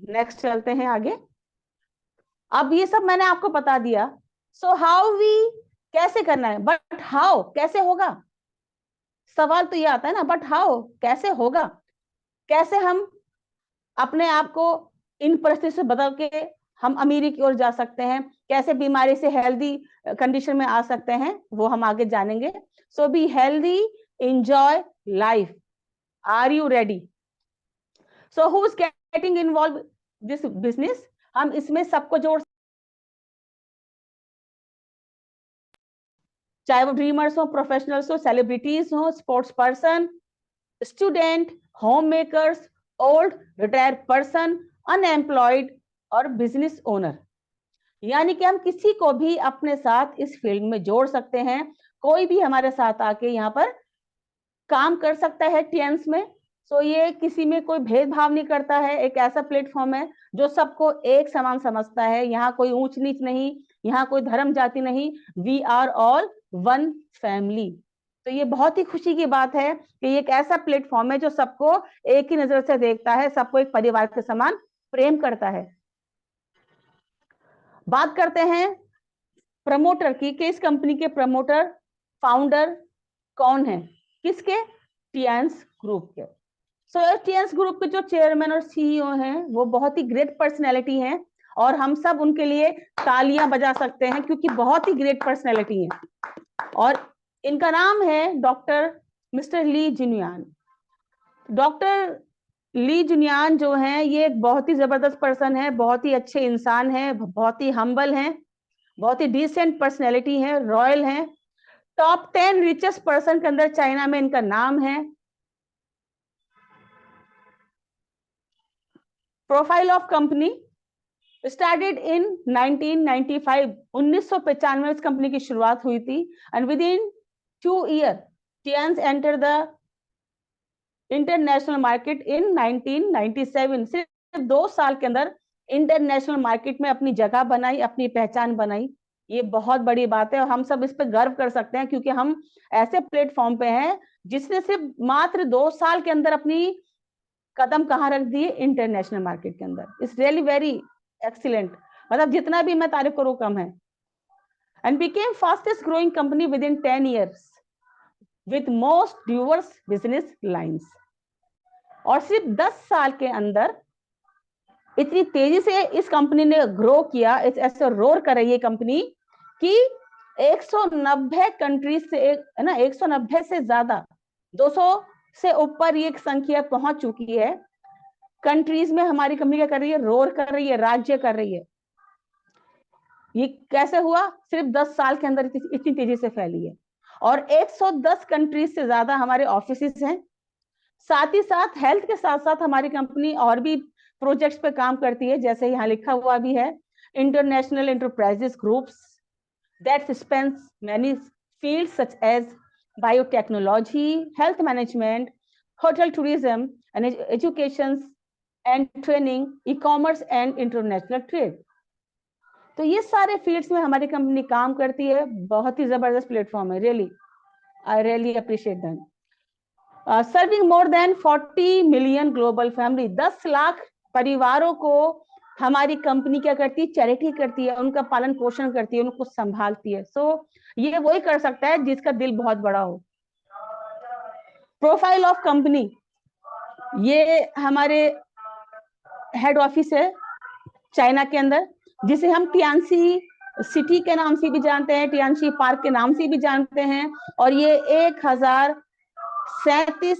नेक्स्ट चलते हैं आगे। अब ये सब मैंने आपको बता दिया। सो हाउ वी, कैसे करना है, बट हाउ, कैसे होगा। सवाल तो ये आता है ना, बट हाउ, कैसे होगा। कैसे हम अपने आप को इन परिस्थिति से बदल के हम अमीरी की ओर जा सकते हैं, कैसे बीमारी से हेल्दी कंडीशन में आ सकते हैं, वो हम आगे जानेंगे। So be healthy, enjoy life. Are you ready. So who is getting involve this business, हम इसमें सबको जोड़, चाहे वो ड्रीमर्स हो, प्रोफेशनल्स हो, सेलिब्रिटीज हो, sports person, student, home makers, old retired person, unemployed और बिजनेस ओनर। यानी कि हम किसी को भी अपने साथ इस फील्ड में जोड़ सकते हैं। कोई भी हमारे साथ आके यहाँ पर काम कर सकता है टीएंस में। सो ये किसी में कोई भेदभाव नहीं करता है, एक ऐसा प्लेटफॉर्म है जो सबको एक समान समझता है। यहाँ कोई ऊंच नीच नहीं, यहाँ कोई धर्म जाति नहीं, we are all one family. तो ये बहुत ही खुशी की बात है कि ये एक ऐसा प्लेटफॉर्म है जो सबको एक ही नजर से देखता है, सबको एक परिवार के समान प्रेम करता है। बात करते हैं प्रमोटर की, कि इस कंपनी के प्रमोटर, फाउंडर कौन है, किसके, टीएंस ग्रुप के। सो टीएंस ग्रुप के जो चेयरमैन और सीईओ हैं वो बहुत ही ग्रेट पर्सनैलिटी हैं, और हम सब उनके लिए तालियां बजा सकते हैं क्योंकि बहुत ही ग्रेट पर्सनैलिटी है। और इनका नाम है डॉक्टर मिस्टर ली जुनियान। डॉक्टर ली जुनियान जो है ये एक बहुत ही जबरदस्त पर्सन है, बहुत ही अच्छे इंसान है, बहुत ही हम्बल हैं, बहुत ही डिसेंट पर्सनैलिटी है, रॉयल है। टॉप 10 रिचेस्ट पर्सन के अंदर चाइना में इनका नाम है। Profile of company started in 1995, 1995 में इस कंपनी की शुरुआत हुई थी। And within 2 year Tiens enter the international market in 1997। सिर्फ 2 साल के अंदर इंटरनेशनल मार्केट में अपनी जगह बनाई, अपनी पहचान बनाई। ये बहुत बड़ी बात है और हम सब इस पे गर्व कर सकते हैं क्योंकि हम ऐसे प्लेटफॉर्म पे हैं जिसने सिर्फ मात्र 2 साल के अंदर अपनी कदम कहाँ रख दिए, इंटरनेशनल मार्केट के अंदर। इट्स रियली वेरी एक्सीलेंट, मतलब जितना भी मैं तारीफ करूं कम है। And became fastest growing company within 10 years with most diverse business lines. और सिर्फ 10 साल के अंदर इतनी तेजी से इस कंपनी ने ग्रो किया, ऐसे रोर कर रही है कंपनी कि 190 कंट्रीज से, है ना, 190 से ज्यादा, 200 से ऊपर ये संख्या पहुंच चुकी है। कंट्रीज में हमारी कंपनी क्या कर रही है, रोर कर रही है, राज्य कर रही है। ये कैसे हुआ? सिर्फ 10 साल के अंदर इतनी तेजी से फैली है। और 110 कंट्रीज से ज्यादा हमारे ऑफिसेस हैं। साथ ही साथ हेल्थ के साथ साथ हमारी कंपनी और भी प्रोजेक्ट्स पे काम करती है, जैसे यहाँ लिखा हुआ भी है, international enterprises groups that spans many fields such as biotechnology, health management, hotel tourism and education and training, e-commerce and international trade. तो ये सारे फील्ड्स में हमारी कंपनी काम करती है। बहुत ही जबरदस्त प्लेटफॉर्म है, really I really appreciate them. Serving more than 40 million global family, 10 lakh परिवारों को हमारी कंपनी क्या करती है? चैरिटी करती है, उनका पालन पोषण करती है, उनको संभालती है। सो ये वही कर सकता है जिसका दिल बहुत बड़ा हो। प्रोफाइल ऑफ कंपनी, ये हमारे हेड ऑफिस है चाइना के अंदर, जिसे हम टियानसी सिटी के नाम से भी जानते हैं, टियानसी पार्क के नाम से भी जानते हैं। और ये 1037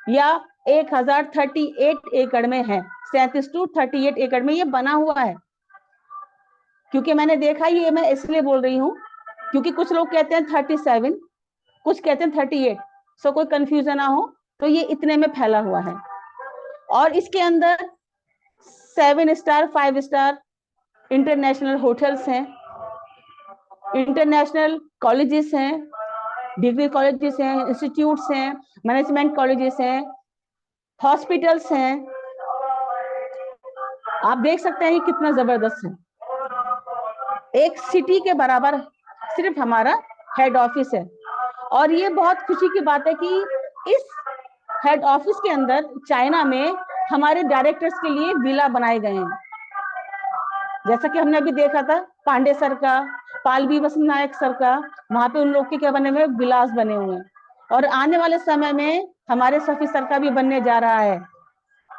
या 1038 एकड़ में है। 37 to 38 एकड़ में ये बना हुआ है। क्योंकि मैंने देखा, ये मैं इसलिए बोल रही हूँ क्योंकि कुछ लोग कहते हैं 37, कुछ कहते हैं 38, सो कोई कंफ्यूजन ना हो, तो ये इतने में फैला हुआ है। और इसके अंदर 7 स्टार 5 स्टार इंटरनेशनल होटल्स हैं, इंटरनेशनल कॉलेजेस हैं, डिग्री कॉलेजेस हैं, इंस्टीट्यूट्स हैं, मैनेजमेंट कॉलेजेस हैं, हॉस्पिटल्स हैं। आप देख सकते हैं कितना जबरदस्त है। एक सिटी के बराबर सिर्फ हमारा हेड ऑफिस है। और ये बहुत खुशी की बात है कि इस हेड ऑफिस के अंदर चाइना में हमारे डायरेक्टर्स के लिए विला बनाए गए हैं। जैसा कि हमने अभी देखा था पांडे सर का, पालवी वसंत नायक सर का, वहां पे उन लोग के क्या बने हुए? विलास बने हुए हैं। और आने वाले समय में हमारे सफी सर का भी बनने जा रहा है।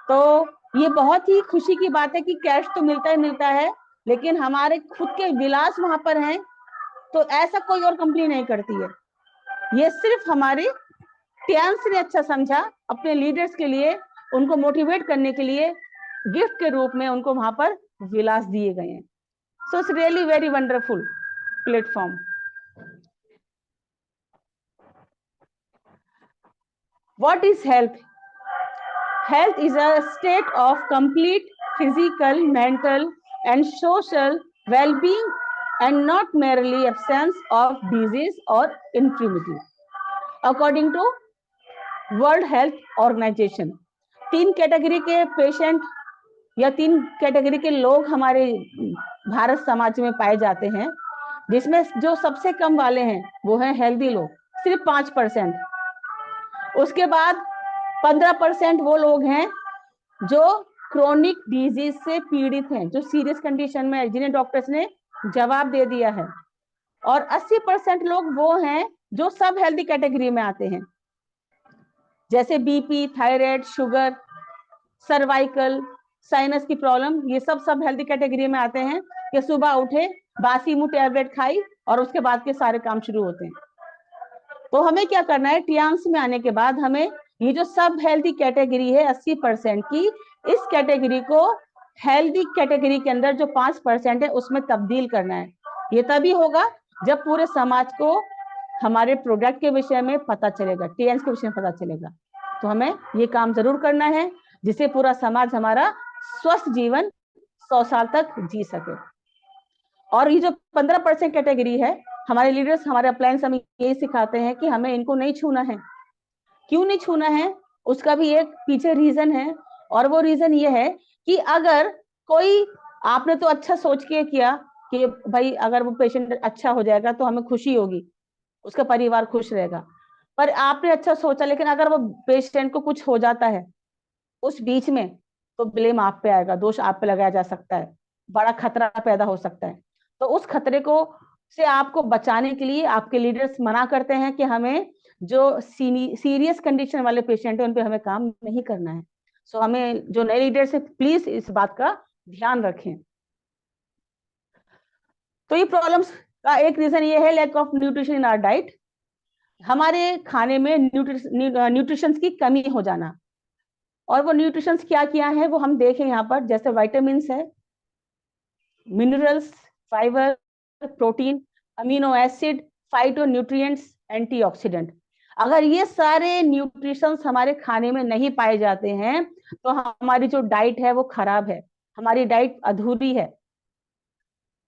तो ये बहुत ही खुशी की बात है कि कैश तो मिलता ही मिलता है, लेकिन हमारे खुद के विलास वहां पर हैं। तो ऐसा कोई और कंपनी नहीं करती है। ये सिर्फ हमारे टियान्स ने अच्छा समझा, अपने लीडर्स के लिए, उनको मोटिवेट करने के लिए गिफ्ट के रूप में उनको वहां पर विलास दिए गए हैं। So it's really very wonderful platform. What is health? Health is a state of complete physical, mental, and social well-being, and not merely absence of disease or infirmity. According to World Health Organization, 3 category के पेशेंट या 3 कैटेगरी के लोग हमारे भारत समाज में पाए जाते हैं, जिसमें जो सबसे कम वाले हैं वो हैं हेल्दी लोग, सिर्फ 5%। उसके बाद 15% वो लोग हैं जो क्रोनिक डिजीज से पीड़ित हैं, जो सीरियस कंडीशन में है, जिन्हें डॉक्टर्स ने जवाब दे दिया है। और 80% लोग वो हैं जो सब हेल्दी कैटेगरी में आते हैं, जैसे BP, thyroid, sugar, cervical, sinus की प्रॉब्लम, ये सब हेल्दी कैटेगरी में आते हैं। कि सुबह उठे, बासी मुंह टैबलेट खाई और उसके बाद के सारे काम शुरू होते हैं। तो हमें क्या करना है? टियान्स में आने के बाद हमें ये जो सब हेल्दी कैटेगरी है 80% की, इस कैटेगरी को हेल्दी कैटेगरी के अंदर जो 5% है उसमें तब्दील करना है। ये तभी होगा जब पूरे समाज को हमारे प्रोडक्ट के विषय में पता चलेगा, टियान्स के विषय में पता चलेगा। तो हमें ये काम जरूर करना है जिससे पूरा समाज हमारा स्वस्थ जीवन 100 साल तक जी सके। और ये जो 15% कैटेगरी है, हमारे लीडर्स, हमारे अप्लायंस हमें ये सिखाते हैं कि हमें इनको नहीं छूना है। क्यों नहीं छूना है? उसका भी एक पीछे रीजन है। और वो रीजन ये है कि अगर कोई, आपने तो अच्छा सोच के किया कि भाई अगर वो पेशेंट अच्छा हो जाएगा तो हमें खुशी होगी, उसका परिवार खुश रहेगा। पर आपने अच्छा सोचा, लेकिन अगर वो पेशेंट को कुछ हो जाता है उस बीच में, तो ब्लेम आप पे आएगा, दोष आप पे लगाया जा सकता है, बड़ा खतरा पैदा हो सकता है। तो उस खतरे को से आपको बचाने के लिए आपके लीडर्स मना करते हैं कि हमें जो सीरियस कंडीशन वाले पेशेंट है उन पे हमें काम नहीं करना है। सो हमें जो नए लीडर्स है, प्लीज इस बात का ध्यान रखें। तो ये प्रॉब्लम्स का एक रीजन ये है lack of nutrition in our diet, हमारे खाने में न्यूट्रिशन की कमी हो जाना। और वो न्यूट्रिशंस क्या क्या है वो हम देखें यहाँ पर, जैसे विटामिन्स है, minerals, fibre, protein, amino acid, phyto nutrients, antioxidant. अगर ये सारे न्यूट्रिशंस हमारे खाने में नहीं पाए जाते हैं तो हमारी जो डाइट है वो खराब है, हमारी डाइट अधूरी है।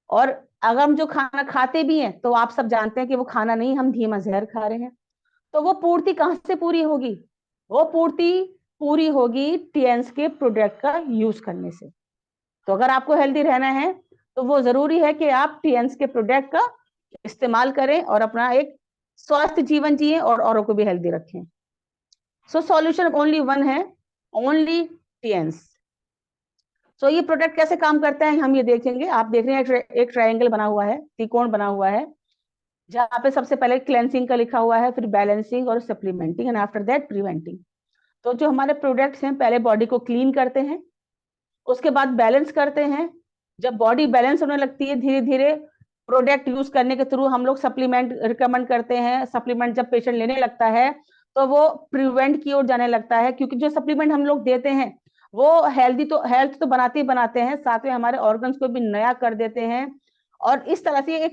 और अगर हम जो खाना खाते भी हैं तो आप सब जानते हैं कि वो खाना नहीं, हम धीमा जहर खा रहे हैं। तो वो पूर्ति कहाँ से पूरी होगी? वो पूर्ति पूरी होगी टीएनएस के प्रोडक्ट का यूज करने से। तो अगर आपको हेल्दी रहना है तो वो जरूरी है कि आप टीएनएस के प्रोडक्ट का इस्तेमाल करें और अपना एक स्वस्थ जीवन जिए और औरों को भी हेल्दी रखें। सो सॉल्यूशन ओनली वन है, ओनली टीएनएस। सो ये प्रोडक्ट कैसे काम करता है हम ये देखेंगे। आप देख रहे हैं एक ट्रायंगल बना हुआ है, त्रिकोण बना हुआ है, जहाँ पे सबसे पहले क्लेंसिंग का लिखा हुआ है, फिर बैलेंसिंग और supplementing and after that preventing. तो जो हमारे प्रोडक्ट्स हैं पहले बॉडी को क्लीन करते हैं, उसके बाद बैलेंस करते हैं। जब बॉडी बैलेंस होने लगती है धीरे धीरे प्रोडक्ट यूज करने के थ्रू हम लोग सप्लीमेंट रिकमेंड करते हैं। सप्लीमेंट जब पेशेंट लेने लगता है तो वो प्रिवेंट की ओर जाने लगता है, क्योंकि जो सप्लीमेंट हम लोग देते हैं वो हेल्थ तो बनाते ही बनाते हैं, साथ में हमारे ऑर्गन्स को भी नया कर देते हैं। और इस तरह से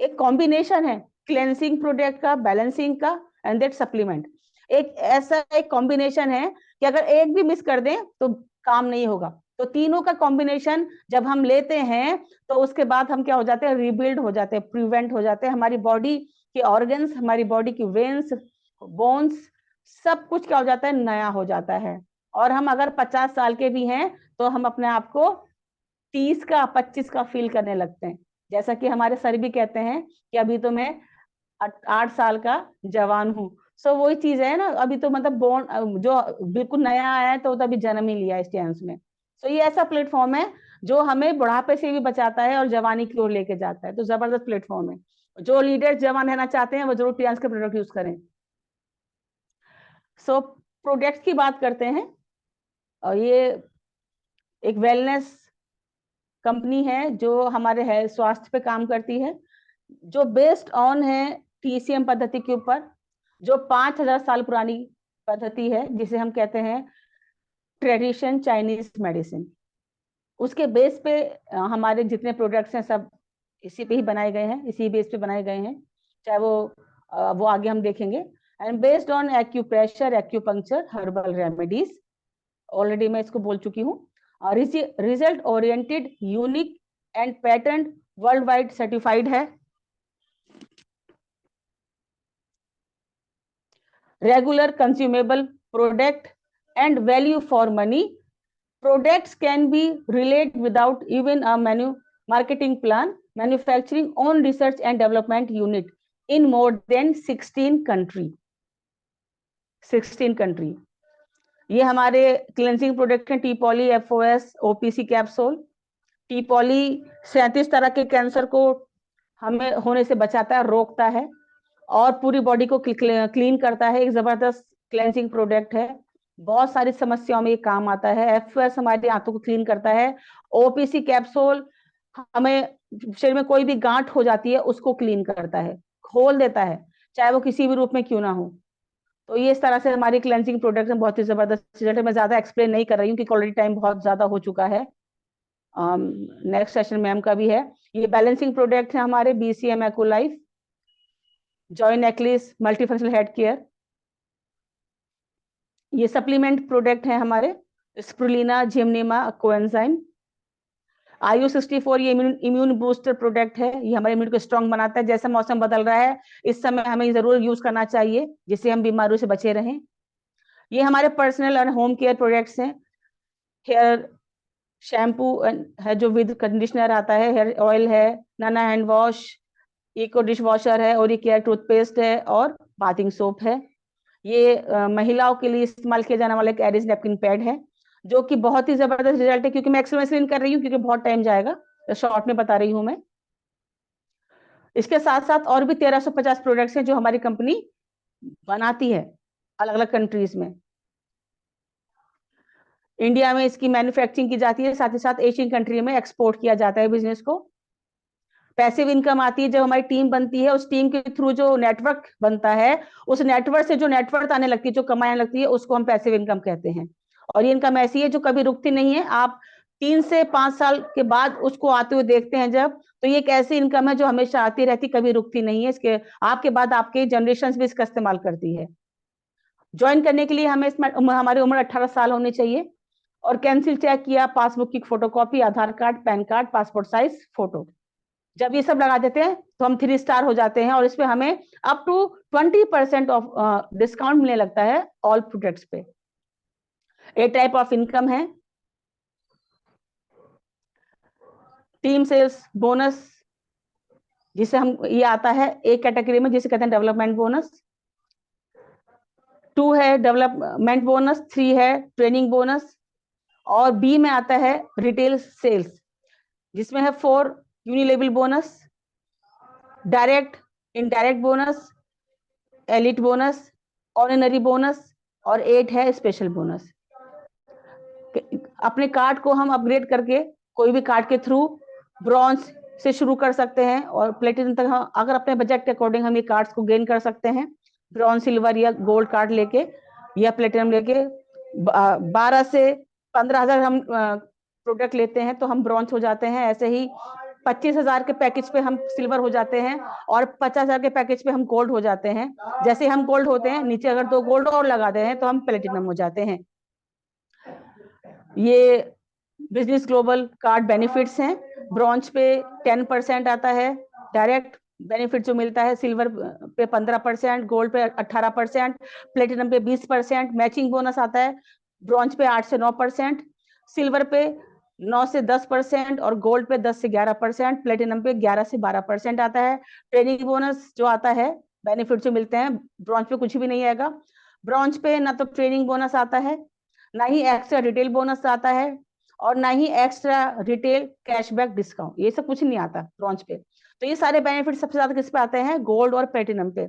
एक कॉम्बिनेशन है क्लेंसिंग प्रोडक्ट का, बैलेंसिंग का एंड दैट सप्लीमेंट। एक ऐसा एक कॉम्बिनेशन है कि अगर एक भी मिस कर दें तो काम नहीं होगा। तो तीनों का कॉम्बिनेशन जब हम लेते हैं तो उसके बाद हम क्या हो जाते हैं, रिबिल्ड हो जाते हैं, प्रिवेंट हो जाते हैं। हमारी बॉडी के ऑर्गन्स, हमारी बॉडी की वेन्स, बोन्स, सब कुछ क्या हो जाता है, नया हो जाता है। और हम अगर 50 साल के भी हैं तो हम अपने आप को 30 का 25 का फील करने लगते हैं। जैसा कि हमारे सर भी कहते हैं कि अभी तो मैं 8 साल का जवान हूँ। सो वही चीज है ना, अभी तो मतलब बोर्न जो बिल्कुल नया आया है तो अभी जन्म ही लिया इस टेंस में। सो ये ऐसा प्लेटफॉर्म है जो हमें बुढ़ापे से भी बचाता है और जवानी की ओर लेके जाता है। तो जबरदस्त प्लेटफॉर्म है। जो लीडर्स जवान रहना चाहते हैं वो जरूर टीएनएस के प्रोडक्ट यूज करें। सो प्रोडक्ट्स की बात करते हैं। और ये एक वेलनेस कंपनी है जो हमारे हेल्थ स्वास्थ्य पे काम करती है, जो बेस्ड ऑन है टीसीएम पद्धति के ऊपर, जो 5000 साल पुरानी पद्धति है, जिसे हम कहते हैं ट्रेडिशन चाइनीज मेडिसिन। उसके बेस पे हमारे जितने प्रोडक्ट्स हैं सब इसी पे ही बनाए गए हैं, इसी बेस पे बनाए गए हैं। चाहे वो आगे हम देखेंगे। And based on acupressure, acupuncture, herbal remedies, already मैं इसको बोल चुकी हूँ। Result oriented, unique and pattern, world wide certified है। Regular consumable product and value for money. Products can be related without even a marketing plan. Manufacturing on research and development unit in more than 16 country. 16 country. ये हमारे क्लेंजिंग प्रोडक्ट हैं। टीपॉली एफओएस ओपीसी कैप्सूल। टीपॉली 37 तरह के कैंसर को हमें होने से बचाता है, रोकता है और पूरी बॉडी को क्लीन करता है। एक जबरदस्त क्लेंजिंग प्रोडक्ट है, बहुत सारी समस्याओं में ये काम आता है। एफओएस हमारी आंतों को क्लीन करता है। ओपीसी कैप्सूल हमें शरीर में कोई भी गांठ हो जाती है उसको क्लीन करता है, खोल देता है, चाहे वो किसी भी रूप में क्यों ना हो। तो ये इस तरह से हमारी क्लेंजिंग प्रोडक्ट में बहुत ही जबरदस्त रिजल्ट है। मैं ज्यादा एक्सप्लेन नहीं कर रही हूँ क्योंकि ऑलरेडी टाइम बहुत ज्यादा हो चुका है। नेक्स्ट सेशन मैम का भी है। ये बैलेंसिंग प्रोडक्ट है हमारे बीसीएम एक्ोलाइफ, जॉइन एक्लिस मल्टीफंक्शनल हेड केयर। ये सप्लीमेंट प्रोडक्ट है हमारे स्प्रुलिना, जिमनीमा, कोएंजाइम। आयु 64 ये इम्यून बूस्टर प्रोडक्ट है, ये हमारे इम्यून को स्ट्रांग बनाता है। जैसे मौसम बदल रहा है इस समय हमें जरूर यूज करना चाहिए जिससे हम बीमारियों से बचे रहें। ये हमारे पर्सनल और होम केयर प्रोडक्ट्स हैं। हेयर शैम्पू है जो विद कंडीशनर आता है, हेयर ऑयल है, नाना hand wash, eco dishwasher है, और ये केयर टूथपेस्ट है और बाथिंग सोप है। ये महिलाओं के लिए इस्तेमाल किया जाने वाला एक एरिज नैपकिन पैड है जो कि बहुत ही जबरदस्त रिजल्ट है। क्योंकि मैं एक्सप्लेन कर रही हूँ क्योंकि बहुत टाइम जाएगा, तो शॉर्ट में बता रही हूँ मैं। इसके साथ साथ और भी 1350 प्रोडक्ट्स हैं जो हमारी कंपनी बनाती है अलग अलग कंट्रीज में। इंडिया में इसकी मैन्युफैक्चरिंग की जाती है, साथ ही साथ एशियन कंट्री में एक्सपोर्ट किया जाता है बिजनेस को। पैसिव इनकम आती है जब हमारी टीम बनती है, उस टीम के थ्रू जो नेटवर्क बनता है, उस नेटवर्क से जो नेटवर्क आने लगती है, जो कमाई आने लगती है, उसको हम पैसिव इनकम कहते हैं। और ये इनकम ऐसी है जो कभी रुकती नहीं है। आप 3 से 5 साल के बाद उसको आते हुए देखते हैं जब, तो ये एक ऐसी इनकम है जो हमेशा आती रहती, कभी रुकती नहीं है। इसके आपके बाद आपके जनरेशन भी इसका इस्तेमाल करती है। ज्वाइन करने के लिए हमें इसमें हमारी उम्र 18 साल होनी चाहिए, और कैंसिल चेक किया, पासबुक की photocopy, Aadhaar card, PAN card, passport size photo, जब ये सब लगा देते हैं तो हम 3 स्टार हो जाते हैं, और इसमें हमें अप टू 20% ऑफ डिस्काउंट मिलने लगता है ऑल प्रोडक्ट्स पे। ए टाइप ऑफ इनकम है टीम सेल्स बोनस, जिसे हम ये आता है एक कैटेगरी में जिसे कहते हैं डेवलपमेंट बोनस, 2 है डेवलपमेंट बोनस, 3 है ट्रेनिंग बोनस, और बी में आता है रिटेल सेल्स, जिसमें है 4 unilevel bonus, direct indirect bonus, elite bonus, ordinary bonus, और 8 है स्पेशल बोनस। अपने कार्ड को हम अपग्रेड करके कोई भी कार्ड के थ्रू ब्रॉन्ज से शुरू कर सकते हैं और प्लेटिनम तक हम अगर अपने बजट के अकॉर्डिंग हम ये कार्ड्स को गेन कर सकते हैं, ब्रॉन्ज, सिल्वर या गोल्ड कार्ड लेके या प्लेटिनम लेके 12 से 15,000 हम प्रोडक्ट लेते हैं तो हम ब्रॉन्ज हो जाते हैं। ऐसे ही 25,000 के पैकेज पे हम सिल्वर हो जाते हैं और 50,000 के पैकेज पे हम गोल्ड हो जाते हैं। जैसे हम गोल्ड होते हैं, नीचे अगर 2 गोल्ड और लगा दे हैं तो हम प्लेटिनम हो जाते हैं। ये बिजनेस ग्लोबल कार्ड बेनिफिट्स हैं। ब्रॉन्ज पे 10% आता है डायरेक्ट बेनिफिट जो मिलता है, सिल्वर पे 15%, गोल्ड पे 18%, प्लेटिनम पे 20%, मैचिंग बोनस आता है ब्रॉन्ज पे 8 से 9%, सिल्वर पे 9 से 10% और गोल्ड पे 10 से 11%, प्लेटिनम पे 11 से 12% आता है। ट्रेनिंग बोनस जो आता है, बेनिफिट जो मिलते हैं, ब्रॉन्ज पे कुछ भी नहीं आएगा। ब्रॉन्ज पे ना तो ट्रेनिंग बोनस आता है, ना ही एक्स्ट्रा रिटेल बोनस आता है, और ना ही एक्स्ट्रा रिटेल कैशबैक डिस्काउंट, ये सब कुछ नहीं आता ब्रॉन्ज पे। तो ये सारे बेनिफिट सबसे ज्यादा किस पे आते हैं? गोल्ड और प्लेटिनम पे।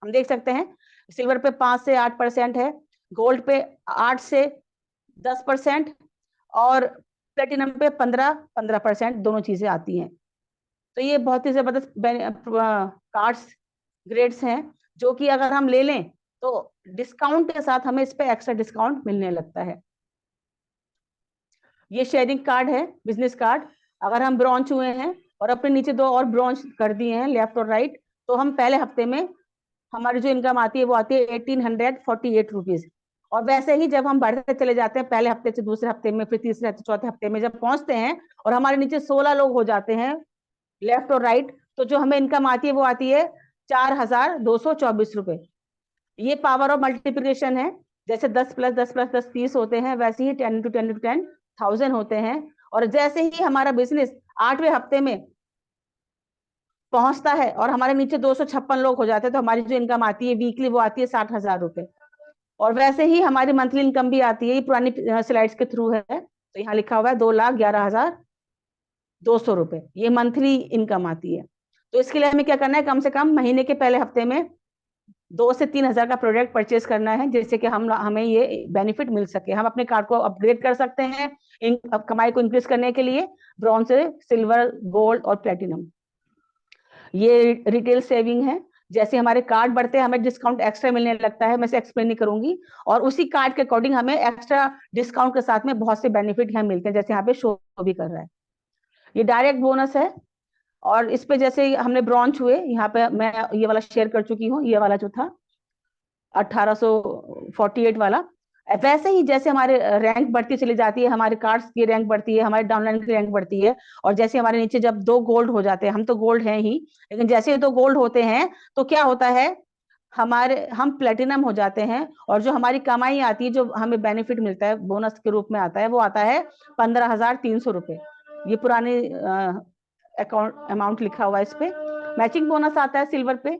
हम देख सकते हैं सिल्वर पे 5 से 8% है, गोल्ड पे 8 से 10% और प्लेटिनम पे 15% दोनों चीजें आती हैं। तो ये बहुत ही जबरदस्त कार्ड्स ग्रेड्स हैं जो कि अगर हम ले लें तो डिस्काउंट के साथ हमें इस पे एक्स्ट्रा डिस्काउंट मिलने लगता है। ये शेयरिंग कार्ड है, बिजनेस कार्ड। अगर हम ब्रॉन्ज हुए हैं और अपने नीचे 2 और ब्रॉन्ज कर दिए हैं लेफ्ट और राइट, तो हम पहले हफ्ते में हमारी जो इनकम आती है वो आती है 1848 रुपीज। और वैसे ही जब हम बढ़ते चले जाते हैं, पहले हफ्ते से दूसरे हफ्ते में, फिर तीसरे हफ्ते, चौथे हफ्ते में जब पहुंचते हैं और हमारे नीचे 16 लोग हो जाते हैं लेफ्ट और राइट, तो जो हमें इनकम आती है वो आती है 4,224 रुपए। ये पावर ऑफ मल्टीप्लिकेशन है। जैसे 10 + 10 + 10 30 होते हैं, वैसे ही 10 × 10 × 10 1000 होते हैं। और जैसे ही हमारा बिजनेस 8वें हफ्ते में पहुंचता है और हमारे नीचे 256 लोग हो जाते हैं, तो हमारी जो इनकम आती है वीकली वो आती है 60,000 रुपए। और वैसे ही हमारी मंथली इनकम भी आती है, ये पुरानी स्लाइड्स के थ्रू है, तो यहाँ लिखा हुआ है 2,11,200 रुपए, ये मंथली इनकम आती है। तो इसके लिए हमें क्या करना है? कम से कम महीने के पहले हफ्ते में 2 से 3,000 का प्रोडक्ट परचेज करना है, जिससे कि हमें ये बेनिफिट मिल सके। हम अपने कार्ड को अपग्रेड कर सकते हैं कमाई को इंक्रीज करने के लिए, ब्रॉन्ज से सिल्वर, गोल्ड और प्लेटिनम। ये रिटेल सेविंग है। जैसे हमारे कार्ड बढ़ते हैं हमें डिस्काउंट एक्स्ट्रा मिलने लगता है, मैं इसे एक्सप्लेन नहीं करूंगी, और उसी कार्ड के अकॉर्डिंग हमें एक्स्ट्रा डिस्काउंट के साथ में बहुत से बेनिफिट यहाँ मिलते हैं, जैसे यहाँ पे शो भी कर रहा है। ये डायरेक्ट बोनस है, और इस पे जैसे हमने ब्रॉन्ज हुए, यहाँ पे मैं ये वाला शेयर कर चुकी हूँ, ये वाला जो था 1848 वाला। वैसे ही जैसे हमारे रैंक बढ़ती चली जाती है, हमारे कार्ड्स की रैंक बढ़ती है, हमारे डाउनलाइन की रैंक बढ़ती है, और जैसे हमारे नीचे जब 2 गोल्ड हो जाते हैं, हम तो गोल्ड हैं ही, लेकिन जैसे 2 गोल्ड होते हैं तो क्या होता है, हम प्लेटिनम हो जाते हैं, और जो हमारी कमाई आती है, जो हमें बेनिफिट मिलता है बोनस के रूप में आता है, वो आता है 15,300 रुपए। ये पुराने अकाउंट अमाउंट लिखा हुआ है इस पे। मैचिंग बोनस आता है सिल्वर पे,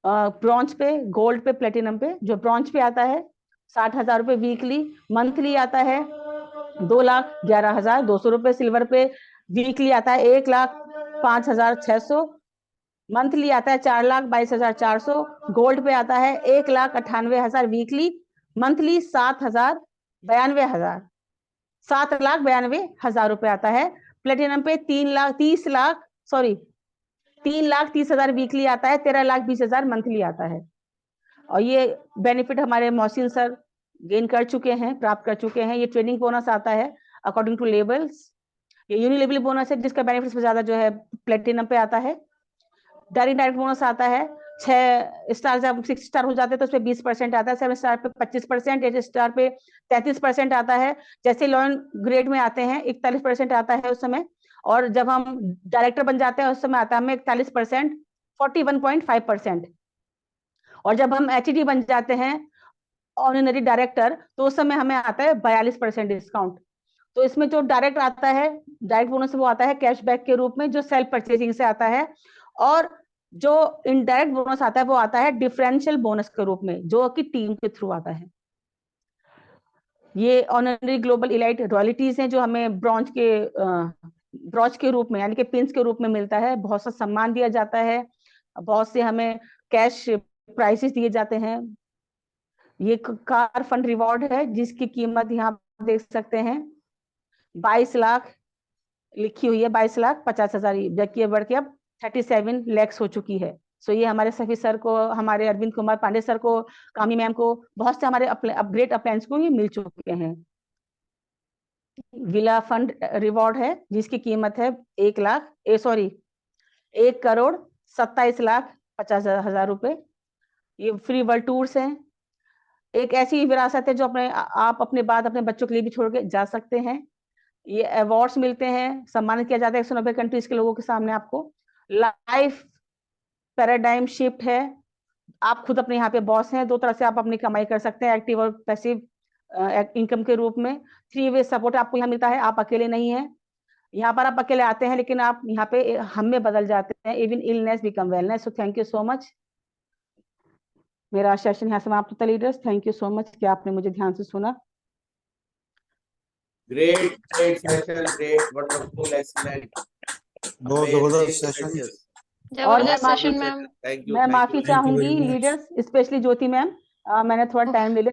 ब्रॉन्ज पे, गोल्ड पे, प्लेटिनम पे। जो ब्रॉन्ज पे आता है 60,000 रुपए वीकली, मंथली आता है 2,11,200 रुपए, सिल्वर पे वीकली आता है 1,05,600, मंथली आता है 4,22,400, गोल्ड पे आता है 1,98,000 वीकली, मंथली 7,92,000 रुपए आता है। प्लेटिनम पे 3,30,000 वीकली आता है, 13,20,000 मंथली आता है। और ये बेनिफिट हमारे मोहसिन सर गेन कर चुके हैं, प्राप्त कर चुके हैं। ये ट्रेनिंग बोनस आता है अकॉर्डिंग टू लेवल्स, ये यूनिलेबल बोनस है जिसका बेनिफिट सबसे ज्यादा जो है प्लेटिनम पे आता है। डायरेक्ट बोनस आता है 6 स्टार, जब 6 स्टार हो जाते हैं तो उस पर 20% आता है, 7 स्टार पे 25%, 8 स्टार पे 33% आता है। जैसे लॉयन ग्रेड में आते हैं 41% आता है उस समय, और जब हम डायरेक्टर बन जाते हैं उस समय आता है हमें 41%, 41.5%। और जब हम एचडी बन जाते हैं ऑनररी डायरेक्टर तो उस समय हमें आता है 42% डिस्काउंट। तो इसमें जो डायरेक्ट आता है, डायरेक्ट बोनस वो आता है कैशबैक के रूप में जो सेल्फ परचेजिंग से आता है, और जो इनडायरेक्ट बोनस आता है वो आता है डिफरेंशियल बोनस के रूप में जो कि टीम के थ्रू आता है। ये ऑनररी ग्लोबल इलाइट रॉयल्टीज हैं जो हमें ब्रॉन्ज के रूप में यानी कि पिंस के रूप में मिलता है। बहुत सा सम्मान दिया जाता है, बहुत से हमें कैश प्राइसेस दिए जाते हैं। ये कार फंड रिवॉर्ड है जिसकी कीमत यहाँ देख सकते हैं 22 लाख लिखी हुई है, 22,50,000, जबकि बढ़ के अब 37 lakhs हो चुकी है। सो ये हमारे सफी सर को, हमारे अरविंद कुमार पांडे सर को, कामी मैम को, बहुत से हमारे अपग्रेड अप्लायंस को ये मिल चुके हैं। विला फंड रिवॉर्ड है जिसकी कीमत है 1,27,50,000 रुपए। ये फ्री वर्ल्ड टूर्स है, एक ऐसी विरासत है जो आप अपने बाद अपने बच्चों के लिए भी छोड़ के जा सकते हैं। ये अवार्ड्स मिलते हैं, सम्मानित किया जाता है 190 कंट्रीज के लोगों के सामने आपको। लाइफ पैराडाइम शिफ्ट है, आप खुद अपने यहाँ पे बॉस हैं, 2 तरह से आप अपनी कमाई कर सकते हैं, एक्टिव और पैसिव इनकम के रूप में। 3 वे सपोर्ट आपको यहाँ मिलता है, आप अकेले नहीं हैं यहाँ पर, आप अकेले आते हैं लेकिन आप यहाँ पे हम में बदल जाते हैं। Even illness become wellness. So thank you so much. मेरा सेशन यहाँ समाप्त होता है leaders. Thank you so much कि आपने मुझे ध्यान से सुना। Great session, great, wonderful, excellent. बहुत जबरदस्त सेशन। और Thank you, मैं माफी thank you. चाहूंगी very much. लीडर्स, स्पेशली ज्योति मैम, मैंने थोड़ा टाइम ले लिया।